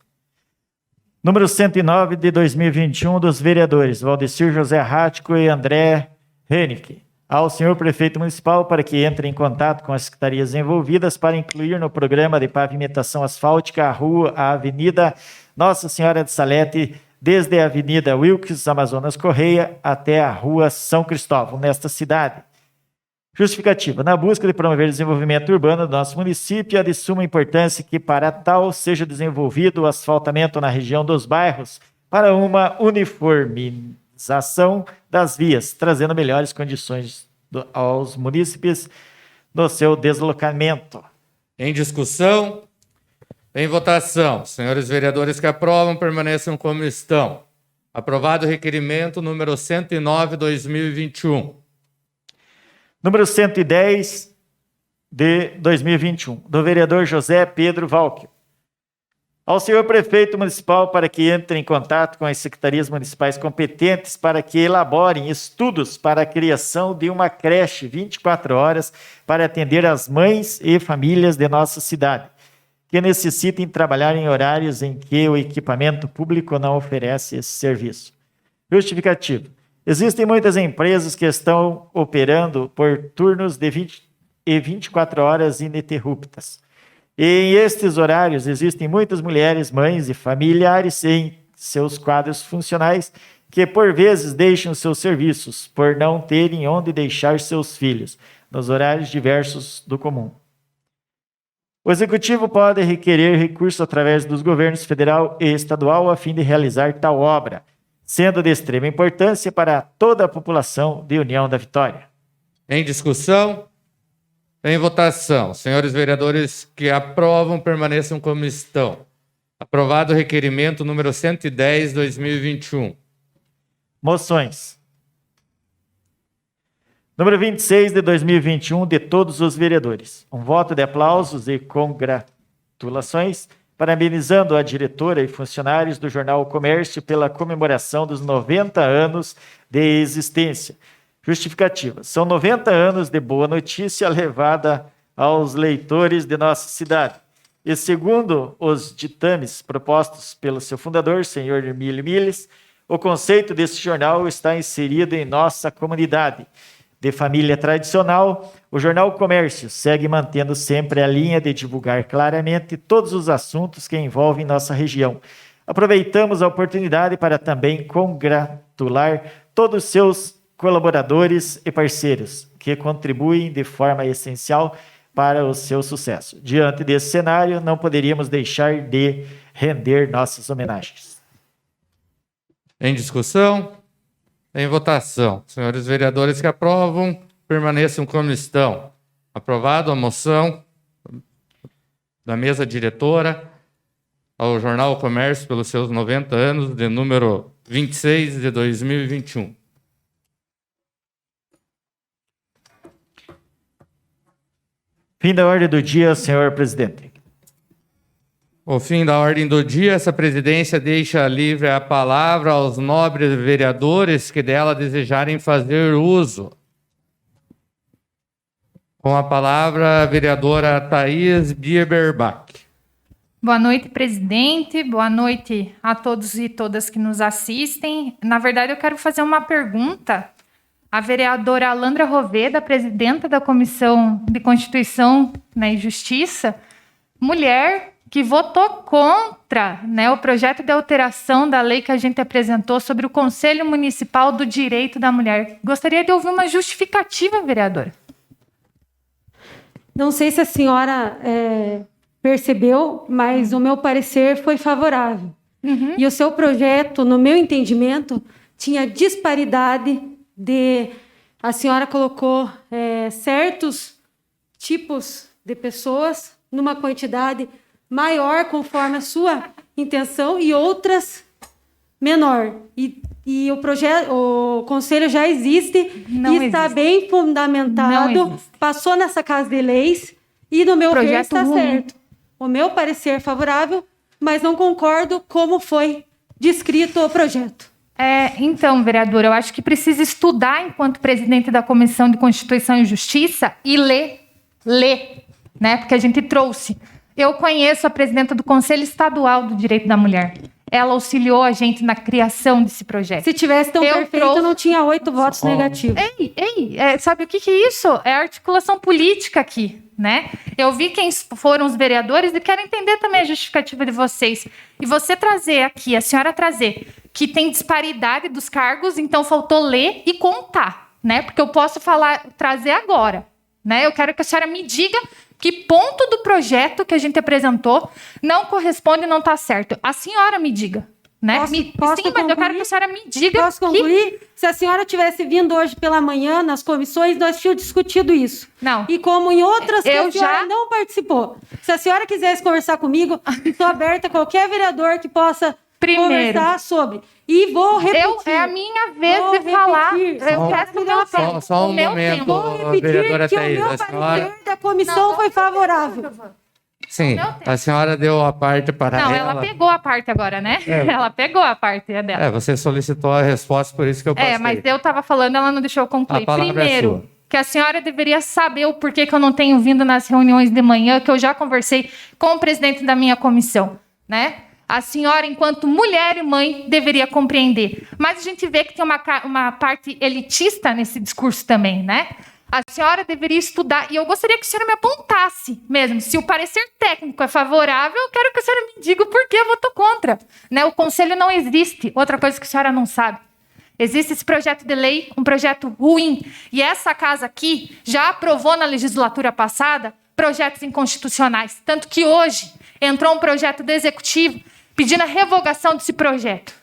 Número 109 de 2021 dos vereadores Valdecir José Rático e André Henrique. Ao senhor prefeito municipal para que entre em contato com as secretarias envolvidas para incluir no programa de pavimentação asfáltica a avenida Nossa Senhora de Salete, desde a avenida Wilkes Amazonas Correia até a rua São Cristóvão, nesta cidade. Justificativa. Na busca de promover o desenvolvimento urbano do nosso município, é de suma importância que, para tal, seja desenvolvido o asfaltamento na região dos bairros para uma uniformização das vias, trazendo melhores condições aos munícipes no seu deslocamento. Em discussão? Em votação. Senhores vereadores que aprovam, permaneçam como estão. Aprovado o requerimento número 109/2021. Número 110 de 2021, do vereador José Pedro Valquio. Ao senhor prefeito municipal para que entre em contato com as secretarias municipais competentes para que elaborem estudos para a criação de uma creche 24 horas para atender as mães e famílias de nossa cidade, que necessitem trabalhar em horários em que o equipamento público não oferece esse serviço. Justificativo. Existem muitas empresas que estão operando por turnos de 24 horas ininterruptas. E em estes horários existem muitas mulheres, mães e familiares em seus quadros funcionais que por vezes deixam seus serviços por não terem onde deixar seus filhos, nos horários diversos do comum. O Executivo pode requerer recurso através dos governos federal e estadual a fim de realizar tal obra, sendo de extrema importância para toda a população de União da Vitória. Em discussão? Em votação. Senhores vereadores que aprovam, permaneçam como estão. Aprovado o requerimento número 110/2021. Moções. Número 26 de 2021, de todos os vereadores. Um voto de aplausos e congratulações, parabenizando a diretora e funcionários do Jornal O Comércio pela comemoração dos 90 anos de existência. Justificativa. São 90 anos de boa notícia levada aos leitores de nossa cidade. E segundo os ditames propostos pelo seu fundador, senhor Emílio Miles, o conceito desse jornal está inserido em nossa comunidade. De família tradicional, o Jornal O Comércio segue mantendo sempre a linha de divulgar claramente todos os assuntos que envolvem nossa região. Aproveitamos a oportunidade para também congratular todos os seus colaboradores e parceiros, que contribuem de forma essencial para o seu sucesso. Diante desse cenário, não poderíamos deixar de render nossas homenagens. Em discussão? Em votação. Senhores vereadores que aprovam, permaneçam como estão. Aprovado a moção da mesa diretora ao Jornal O Comércio pelos seus 90 anos, de número 26 de 2021. Fim da ordem do dia, senhor presidente. O fim da ordem do dia, essa presidência deixa livre a palavra aos nobres vereadores que dela desejarem fazer uso. Com a palavra, a vereadora Thaís Bieberbach. Boa noite, presidente. Boa noite a todos e todas que nos assistem. Na verdade, eu quero fazer uma pergunta à vereadora Alandra Roveda, presidenta da Comissão de Constituição, e Justiça, mulher que votou contra, o projeto de alteração da lei que a gente apresentou sobre o Conselho Municipal do Direito da Mulher. Gostaria de ouvir uma justificativa, vereadora. Não sei se a senhora percebeu, mas o meu parecer foi favorável. E o seu projeto, no meu entendimento, tinha disparidade de... A senhora colocou certos tipos de pessoas numa quantidade maior, conforme a sua intenção, e outras menor. E o conselho já existe e está bem fundamentado, passou nessa casa de leis e, no meu ver, está certo. O meu parecer é favorável, mas não concordo como foi descrito o projeto. Então, vereadora, eu acho que precisa estudar enquanto presidente da Comissão de Constituição e Justiça e ler, porque a gente trouxe. Eu conheço a presidenta do Conselho Estadual do Direito da Mulher. Ela auxiliou a gente na criação desse projeto. Se tivesse tão perfeito, não tinha 8 votos negativos. Sabe o que é isso? É articulação política aqui, Eu vi quem foram os vereadores e quero entender também a justificativa de vocês. E você trazer aqui, a senhora trazer, que tem disparidade dos cargos, então faltou ler e contar, Porque eu posso trazer agora, Eu quero que a senhora me diga que ponto do projeto que a gente apresentou não corresponde e não está certo. A senhora me diga. Posso Sim, mas eu quero que a senhora me diga. Posso concluir? Se a senhora tivesse vindo hoje pela manhã nas comissões, nós tínhamos discutido isso. Não. E como em outras que a senhora não participou. Se a senhora quisesse conversar comigo, estou aberta a qualquer vereador que possa conversar sobre. E vou repetir. É a minha vez de falar. Eu quero que dar só um momento, vou repetir vereadora que Thaís. o meu parecer da comissão foi favorável. Sim, a senhora deu a parte para ela. Não, ela pegou a parte agora, Ela pegou a parte dela. Você solicitou a resposta, por isso que eu passei. Mas eu estava falando, ela não deixou eu concluir. A palavra Primeiro, é sua. que a senhora deveria saber o porquê que eu não tenho vindo nas reuniões de manhã, que eu já conversei com o presidente da minha comissão, A senhora, enquanto mulher e mãe, deveria compreender. Mas a gente vê que tem uma parte elitista nesse discurso também, A senhora deveria estudar, e eu gostaria que a senhora me apontasse mesmo. Se o parecer técnico é favorável, eu quero que a senhora me diga o porquê eu voto contra. O conselho não existe. Outra coisa que a senhora não sabe. Existe esse projeto de lei, um projeto ruim. E essa casa aqui já aprovou na legislatura passada projetos inconstitucionais. Tanto que hoje entrou um projeto do executivo pedindo a revogação desse projeto,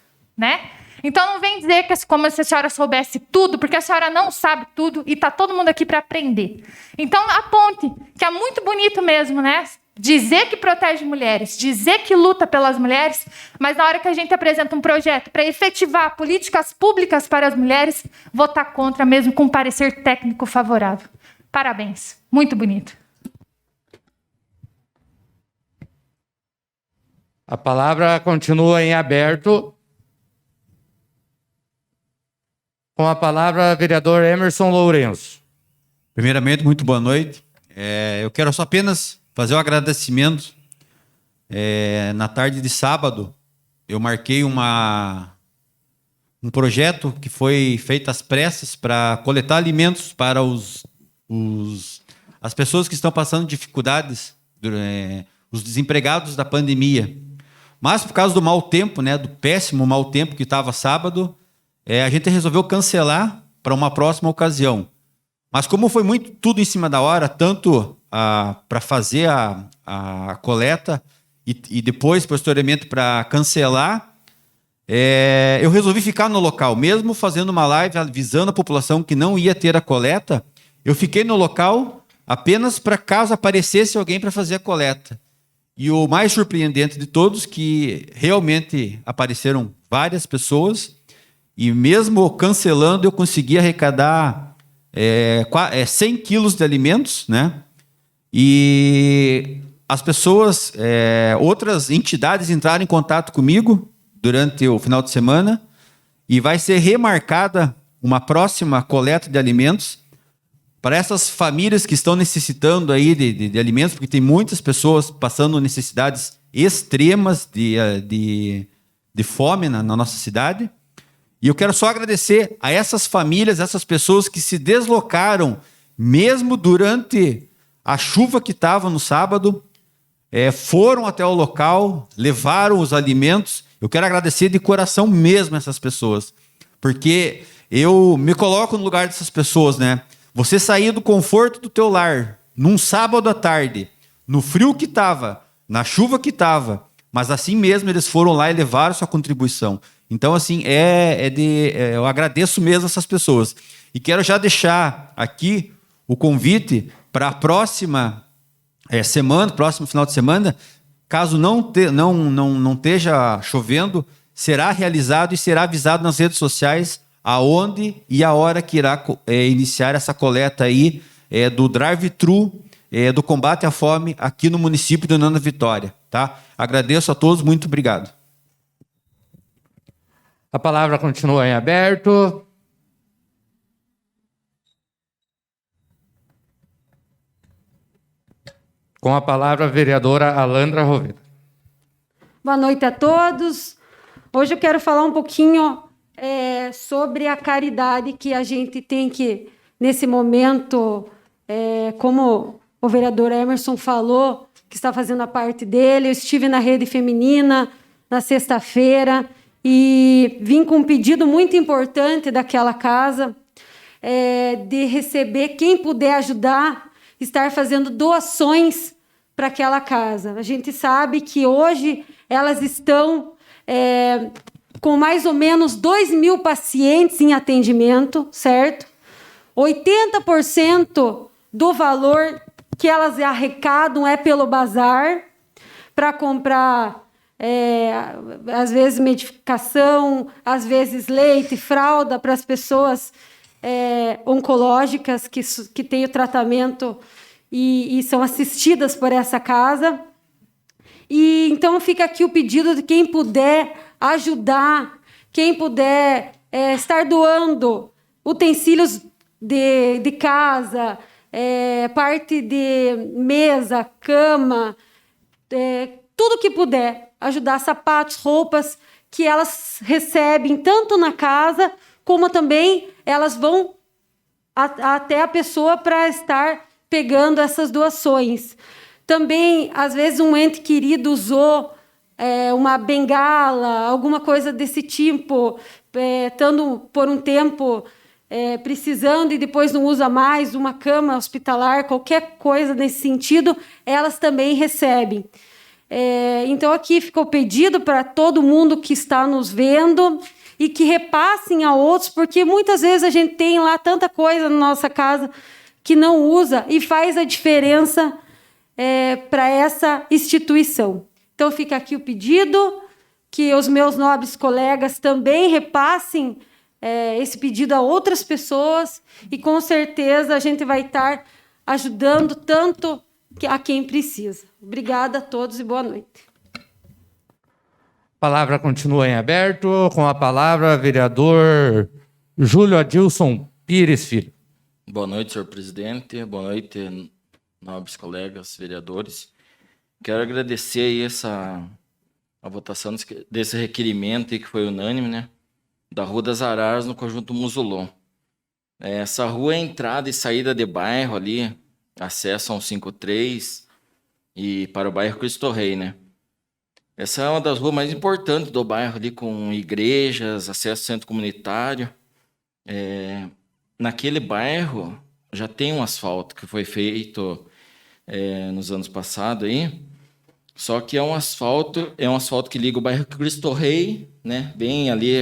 Então não vem dizer que como se a senhora soubesse tudo, porque a senhora não sabe tudo e está todo mundo aqui para aprender. Então aponte, que é muito bonito mesmo, Dizer que protege mulheres, dizer que luta pelas mulheres, mas na hora que a gente apresenta um projeto para efetivar políticas públicas para as mulheres, votar contra mesmo com um parecer técnico favorável. Parabéns, muito bonito. A palavra continua em aberto. Com a palavra, vereador Emerson Lourenço. Primeiramente, muito boa noite. Eu quero só apenas fazer um agradecimento. Na tarde de sábado, eu marquei um projeto que foi feito às pressas para coletar alimentos para as pessoas que estão passando dificuldades, os desempregados da pandemia. Mas por causa do mau tempo, do péssimo mau tempo que estava sábado, a gente resolveu cancelar para uma próxima ocasião. Mas como foi tudo em cima da hora, tanto para fazer a coleta e depois, posteriormente, para cancelar, eu resolvi ficar no local. Mesmo fazendo uma live avisando a população que não ia ter a coleta, eu fiquei no local apenas para caso aparecesse alguém para fazer a coleta. E o mais surpreendente de todos, que realmente apareceram várias pessoas, e mesmo cancelando, eu consegui arrecadar 100 quilos de alimentos, né? E as pessoas, outras entidades entraram em contato comigo durante o final de semana, e vai ser remarcada uma próxima coleta de alimentos para essas famílias que estão necessitando aí de alimentos, porque tem muitas pessoas passando necessidades extremas de fome na nossa cidade. E eu quero só agradecer a essas famílias, essas pessoas que se deslocaram, mesmo durante a chuva que estava no sábado, foram até o local, levaram os alimentos. Eu quero agradecer de coração mesmo essas pessoas, porque eu me coloco no lugar dessas pessoas, né? Você sair do conforto do teu lar, num sábado à tarde, no frio que estava, na chuva que estava, mas assim mesmo eles foram lá e levaram sua contribuição. Então, assim, eu agradeço mesmo essas pessoas. E quero já deixar aqui o convite para a próxima semana, próximo final de semana, caso não esteja chovendo, será realizado e será avisado nas redes sociais aonde e a hora que irá iniciar essa coleta aí do drive-thru do combate à fome aqui no município de União da Vitória, tá? Agradeço a todos, muito obrigado. A palavra continua em aberto. Com a palavra, a vereadora Alandra Roveda. Boa noite a todos. Hoje eu quero falar um pouquinho sobre a caridade que a gente tem que, nesse momento, como o vereador Emerson falou, que está fazendo a parte dele, eu estive na rede feminina na sexta-feira e vim com um pedido muito importante daquela casa, de receber, quem puder ajudar, estar fazendo doações para aquela casa. A gente sabe que hoje elas estão com mais ou menos 2.000 pacientes em atendimento, certo? 80% do valor que elas arrecadam é pelo bazar, para comprar, às vezes, medicação, às vezes leite, fralda para as pessoas oncológicas que têm o tratamento e são assistidas por essa casa. E então fica aqui o pedido de quem puder ajudar, quem puder estar doando utensílios de casa, parte de mesa, cama, tudo que puder ajudar, sapatos, roupas, que elas recebem tanto na casa, como também elas vão até a pessoa para estar pegando essas doações. Também, às vezes, um ente querido usou uma bengala, alguma coisa desse tipo, estando por um tempo precisando e depois não usa mais, uma cama hospitalar, qualquer coisa nesse sentido, elas também recebem. Então, aqui ficou pedido para todo mundo que está nos vendo e que repassem a outros, porque muitas vezes a gente tem lá tanta coisa na nossa casa que não usa e faz a diferença para essa instituição. Então, fica aqui o pedido, que os meus nobres colegas também repassem esse pedido a outras pessoas e, com certeza, a gente vai estar ajudando tanto a quem precisa. Obrigada a todos e boa noite. A palavra continua em aberto. Com a palavra, vereador Júlio Adilson Pires Filho. Boa noite, senhor presidente. Boa noite, nobres colegas vereadores. Quero agradecer aí a votação desse requerimento aí que foi unânime, né? Da Rua das Araras, no conjunto Musulon. Essa rua é entrada e saída de bairro ali, acesso ao 53 e para o bairro Cristo Rei, né? Essa é uma das ruas mais importantes do bairro, ali com igrejas, acesso ao centro comunitário. Naquele bairro já tem um asfalto que foi feito nos anos passados aí. Só que é um asfalto que liga o bairro Cristo Rei, né? Bem ali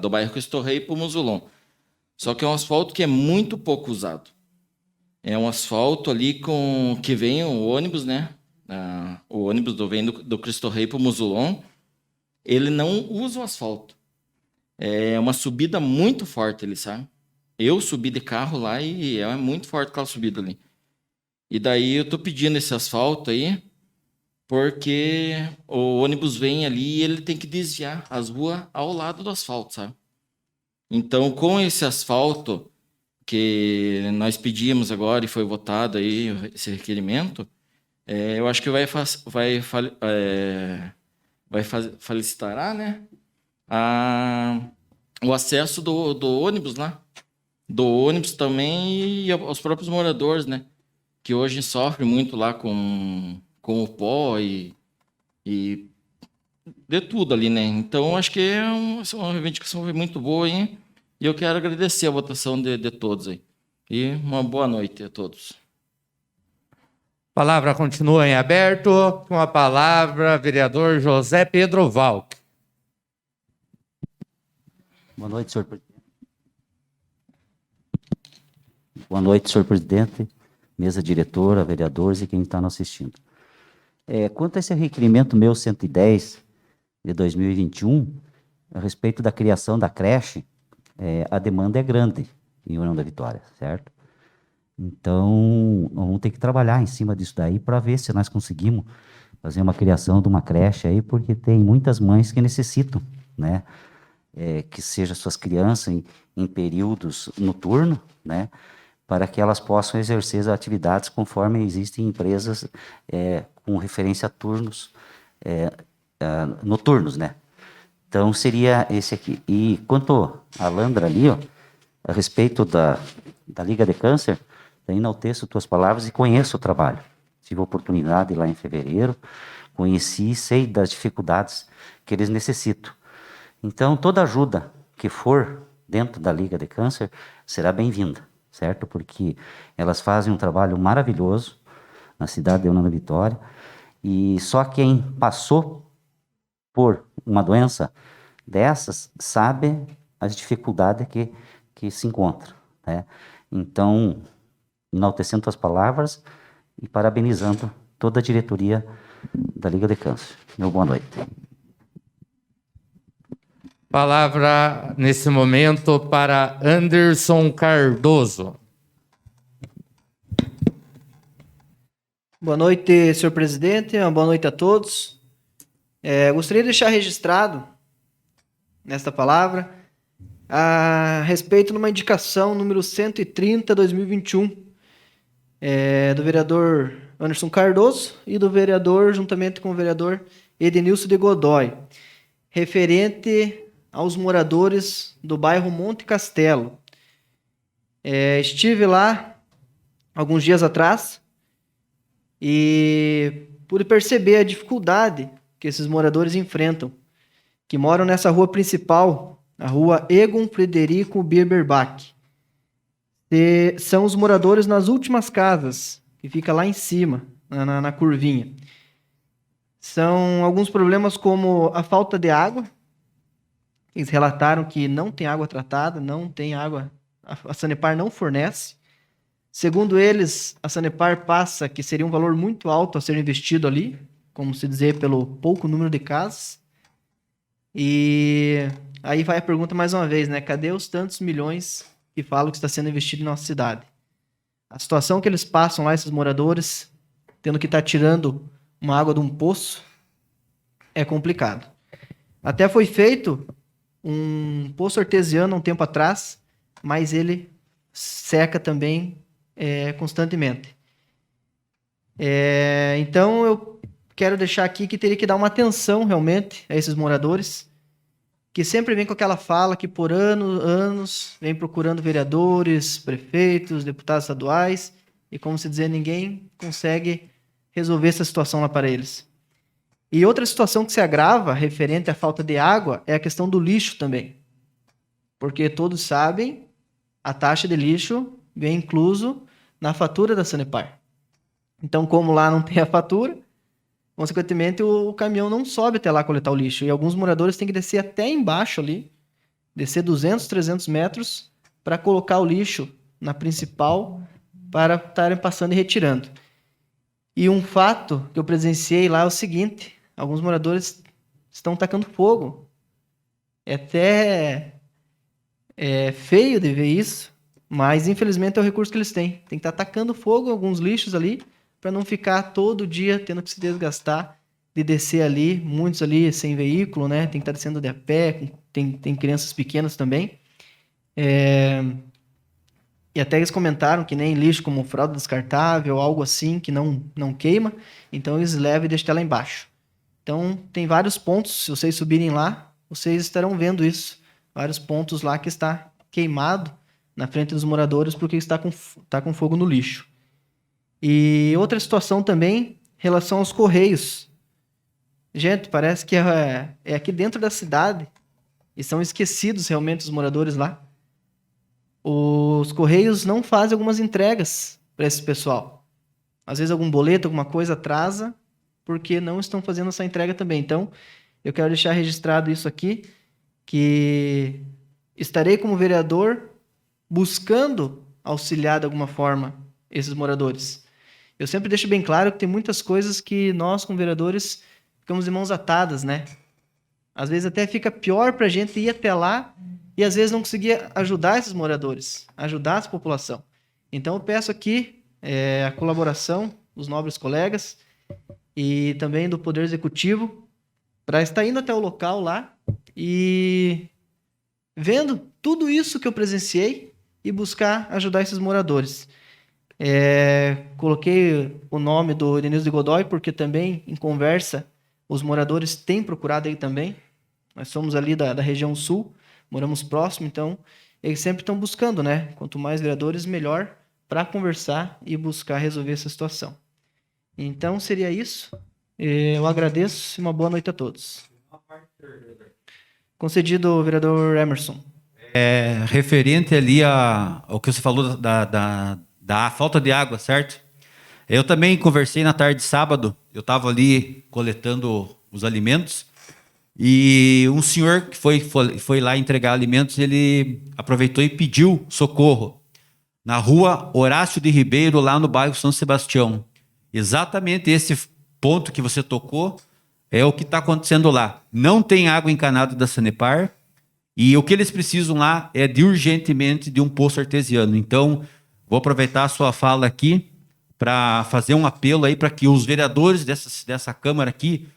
do bairro Cristo Rei para o Musulon. Só que é um asfalto que é muito pouco usado. É um asfalto ali que vem o ônibus, né? O ônibus vem do Cristo Rei para o Musulon. Ele não usa o asfalto. É uma subida muito forte ali, sabe? Eu subi de carro lá e é muito forte aquela subida ali. E daí eu tô pedindo esse asfalto aí, porque o ônibus vem ali e ele tem que desviar as ruas ao lado do asfalto, sabe? Então, com esse asfalto que nós pedimos agora e foi votado aí esse requerimento, eu acho que vai facilitar, né? O acesso do ônibus lá. Do ônibus também e aos próprios moradores, né? Que hoje sofrem muito lá com o pó e de tudo ali, né? Então, acho que é uma reivindicação muito boa, hein? E eu quero agradecer a votação de todos aí. E uma boa noite a todos. A palavra continua em aberto. Com a palavra, vereador José Pedro Valk. Boa noite, senhor presidente. Boa noite, senhor presidente, mesa diretora, vereadores e quem está nos assistindo. Quanto a esse requerimento meu 110 de 2021, a respeito da criação da creche, a demanda é grande em União da Vitória, certo? Então, vamos ter que trabalhar em cima disso daí para ver se nós conseguimos fazer uma criação de uma creche aí, porque tem muitas mães que necessitam, né? Que sejam suas crianças em períodos noturnos, né? Para que elas possam exercer as atividades conforme existem empresas com referência a turnos noturnos, né? Então, seria esse aqui. E quanto à Landra ali, ó, a respeito da Liga de Câncer, eu enalteço tuas palavras e conheço o trabalho. Tive a oportunidade lá em fevereiro, conheci e sei das dificuldades que eles necessitam. Então, toda ajuda que for dentro da Liga de Câncer será bem-vinda, certo? Porque elas fazem um trabalho maravilhoso na cidade de União da Vitória e só quem passou por uma doença dessas sabe as dificuldades que se encontram, né? Então, enaltecendo as palavras e parabenizando toda a diretoria da Liga de Câncer. Meu boa noite. Palavra, nesse momento, para Anderson Cardoso. Boa noite, senhor presidente. Uma boa noite a todos. Gostaria de deixar registrado nesta palavra a respeito de uma indicação número 130/2021 do vereador Anderson Cardoso e do vereador, juntamente com o vereador Edenilson de Godoy, referente aos moradores do bairro Monte Castelo. Estive lá alguns dias atrás e pude perceber a dificuldade que esses moradores enfrentam, que moram nessa rua principal, a rua Egon Frederico Bieberbach. São os moradores nas últimas casas, que fica lá em cima, na curvinha. São alguns problemas como a falta de água. Eles relataram que não tem água tratada, não tem água, a Sanepar não fornece. Segundo eles, a Sanepar passa que seria um valor muito alto a ser investido ali, como se dizer, pelo pouco número de casas. E aí vai a pergunta mais uma vez, né? Cadê os tantos milhões que falam que está sendo investido em nossa cidade? A situação que eles passam lá, esses moradores, tendo que estar tirando uma água de um poço, é complicado. Até foi feito um poço artesiano há um tempo atrás, mas ele seca também constantemente. Então, eu quero deixar aqui que teria que dar uma atenção realmente a esses moradores, que sempre vem com aquela fala que por anos vem procurando vereadores, prefeitos, deputados estaduais, e como se dizer, ninguém consegue resolver essa situação lá para eles. E outra situação que se agrava referente à falta de água é a questão do lixo também. Porque todos sabem, a taxa de lixo vem incluso na fatura da Sanepar. Então, como lá não tem a fatura, consequentemente o caminhão não sobe até lá coletar o lixo. E alguns moradores têm que descer até embaixo ali, descer 200, 300 metros para colocar o lixo na principal para estarem passando e retirando. E um fato que eu presenciei lá é o seguinte: alguns moradores estão tacando fogo. É até feio de ver isso, mas infelizmente é o recurso que eles têm. Tem que estar tacando fogo em alguns lixos ali para não ficar todo dia tendo que se desgastar de descer ali, muitos ali sem veículo, né? Tem que estar descendo de a pé, tem crianças pequenas também. E até eles comentaram que nem lixo como fralda descartável, algo assim, que não queima, então eles levam e deixam até lá embaixo. Então, tem vários pontos, se vocês subirem lá, vocês estarão vendo isso. Vários pontos lá que está queimado na frente dos moradores porque está com fogo no lixo. E outra situação também, em relação aos Correios. Gente, parece que é aqui dentro da cidade e são esquecidos realmente os moradores lá. Os Correios não fazem algumas entregas para esse pessoal. Às vezes algum boleto, alguma coisa atrasa, porque não estão fazendo essa entrega também. Então, eu quero deixar registrado isso aqui, que estarei como vereador buscando auxiliar de alguma forma esses moradores. Eu sempre deixo bem claro que tem muitas coisas que nós, como vereadores, ficamos de mãos atadas, né? Às vezes até fica pior para a gente ir até lá e às vezes não conseguir ajudar esses moradores, ajudar essa população. Então eu peço aqui a colaboração dos nobres colegas e também do Poder Executivo para estar indo até o local lá e vendo tudo isso que eu presenciei e buscar ajudar esses moradores. Coloquei o nome do Denilson de Godoy porque também em conversa os moradores têm procurado aí também. Nós somos ali da região sul, moramos próximo, então eles sempre estão buscando, né? Quanto mais vereadores, melhor para conversar e buscar resolver essa situação. Então, seria isso. Eu agradeço e uma boa noite a todos. Concedido, vereador Emerson. Referente ali ao que você falou da falta de água, certo? Eu também conversei na tarde de sábado, eu estava ali coletando os alimentos e um senhor que foi lá entregar alimentos, ele aproveitou e pediu socorro na rua Horácio de Ribeiro, lá no bairro São Sebastião. Exatamente esse ponto que você tocou é o que está acontecendo lá. Não tem água encanada da Sanepar e o que eles precisam lá é urgentemente de um poço artesiano. Então, vou aproveitar a sua fala aqui para fazer um apelo aí para que os vereadores dessa Câmara aqui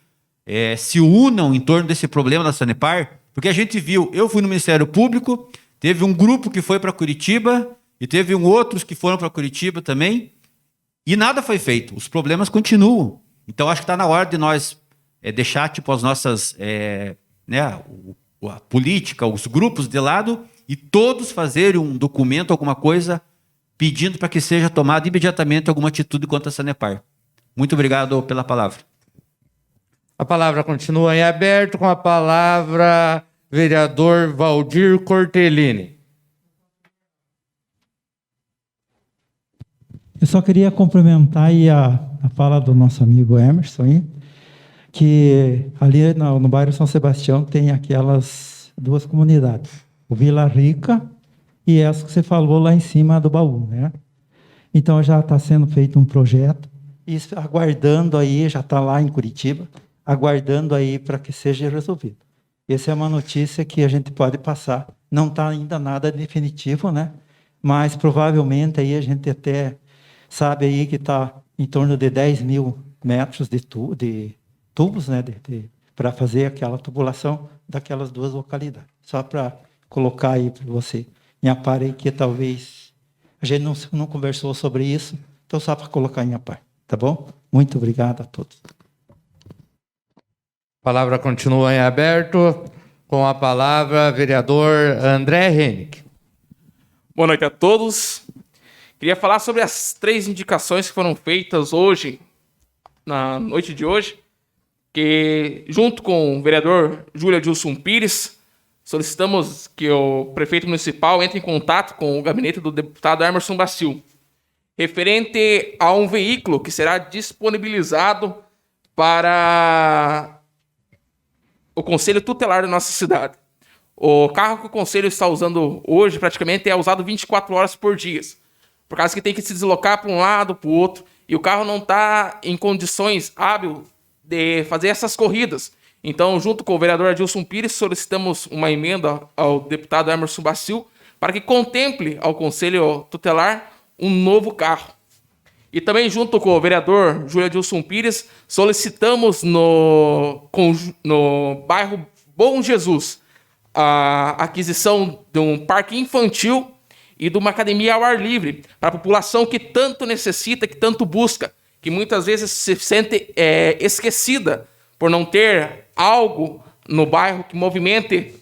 se unam em torno desse problema da Sanepar, porque a gente viu, eu fui no Ministério Público, teve um grupo que foi para Curitiba e teve outros que foram para Curitiba também, e nada foi feito, os problemas continuam. Então, acho que está na hora de nós deixar as nossas, a política, os grupos de lado, e todos fazerem um documento, alguma coisa, pedindo para que seja tomada imediatamente alguma atitude contra a Sanepar. Muito obrigado pela palavra. A palavra continua em aberto, com a palavra vereador Valdir Cortellini. Eu só queria complementar aí a fala do nosso amigo Emerson, aí, que ali no bairro São Sebastião tem aquelas duas comunidades, o Vila Rica e essa que você falou lá em cima do baú, né? Então já está sendo feito um projeto, e aguardando aí, já está lá em Curitiba, aguardando aí para que seja resolvido. Essa é uma notícia que a gente pode passar. Não está ainda nada definitivo, né? Mas provavelmente aí a gente até sabe aí que está em torno de 10 mil metros de tubos, né? Para fazer aquela tubulação daquelas duas localidades. Só para colocar aí para você. Em par aí que talvez a gente não conversou sobre isso, então só para colocar em par, tá bom? Muito obrigado a todos. A palavra continua em aberto, com a palavra vereador André Henrique. Boa noite a todos. Queria falar sobre as 3 indicações que foram feitas hoje, na noite de hoje, que, junto com o vereador Júlio Adilson Pires, solicitamos que o prefeito municipal entre em contato com o gabinete do deputado Emerson Bacil, referente a um veículo que será disponibilizado para o Conselho Tutelar da nossa cidade. O carro que o Conselho está usando hoje, praticamente, é usado 24 horas por dia, por causa que tem que se deslocar para um lado, para o outro, e o carro não está em condições hábeis de fazer essas corridas. Então, junto com o vereador Adilson Pires, solicitamos uma emenda ao deputado Emerson Bacil para que contemple ao Conselho Tutelar um novo carro. E também, junto com o vereador Júlio Adilson Pires, solicitamos no bairro Bom Jesus a aquisição de um parque infantil e de uma academia ao ar livre para a população que tanto necessita, que tanto busca, que muitas vezes se sente esquecida por não ter algo no bairro que movimente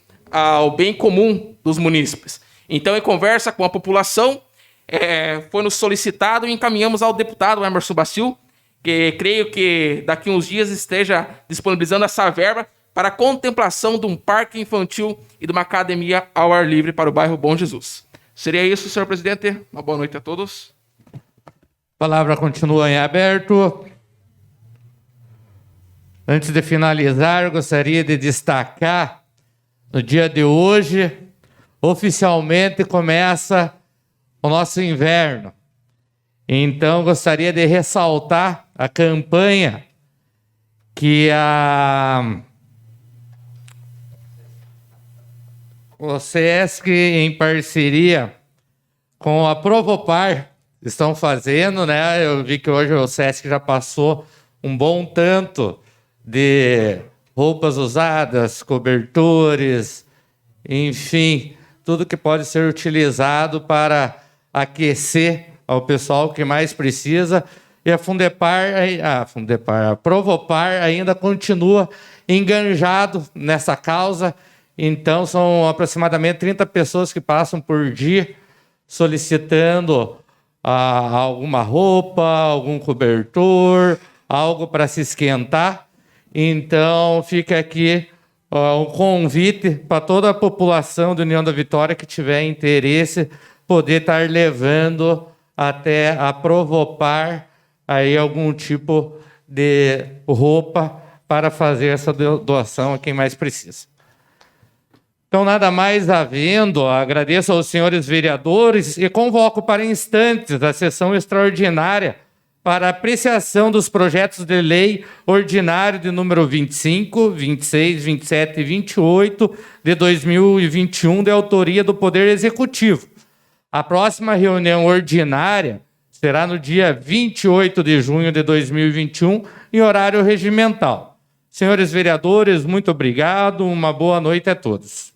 o bem comum dos munícipes. Então, em conversa com a população, foi nos solicitado e encaminhamos ao deputado Emerson Bacil, que creio que daqui uns dias esteja disponibilizando essa verba para a contemplação de um parque infantil e de uma academia ao ar livre para o bairro Bom Jesus. Seria isso, senhor presidente. Uma boa noite a todos. A palavra continua em aberto. Antes de finalizar, gostaria de destacar, no dia de hoje, oficialmente começa o nosso inverno. Então, gostaria de ressaltar a campanha que o SESC, em parceria com a Provopar, estão fazendo, né? Eu vi que hoje o SESC já passou um bom tanto de roupas usadas, cobertores, enfim, tudo que pode ser utilizado para aquecer ao pessoal que mais precisa. E a Provopar ainda continua enganjado nessa causa. Então, são aproximadamente 30 pessoas que passam por dia solicitando alguma roupa, algum cobertor, algo para se esquentar. Então, fica aqui um convite para toda a população do União da Vitória que tiver interesse, poder estar levando até a Provopar aí algum tipo de roupa para fazer essa doação a quem mais precisa. Então, nada mais havendo, agradeço aos senhores vereadores e convoco para instantes a sessão extraordinária para apreciação dos projetos de lei ordinário de número 25, 26, 27 e 28 de 2021, de autoria do Poder Executivo. A próxima reunião ordinária será no dia 28 de junho de 2021, em horário regimental. Senhores vereadores, muito obrigado, uma boa noite a todos.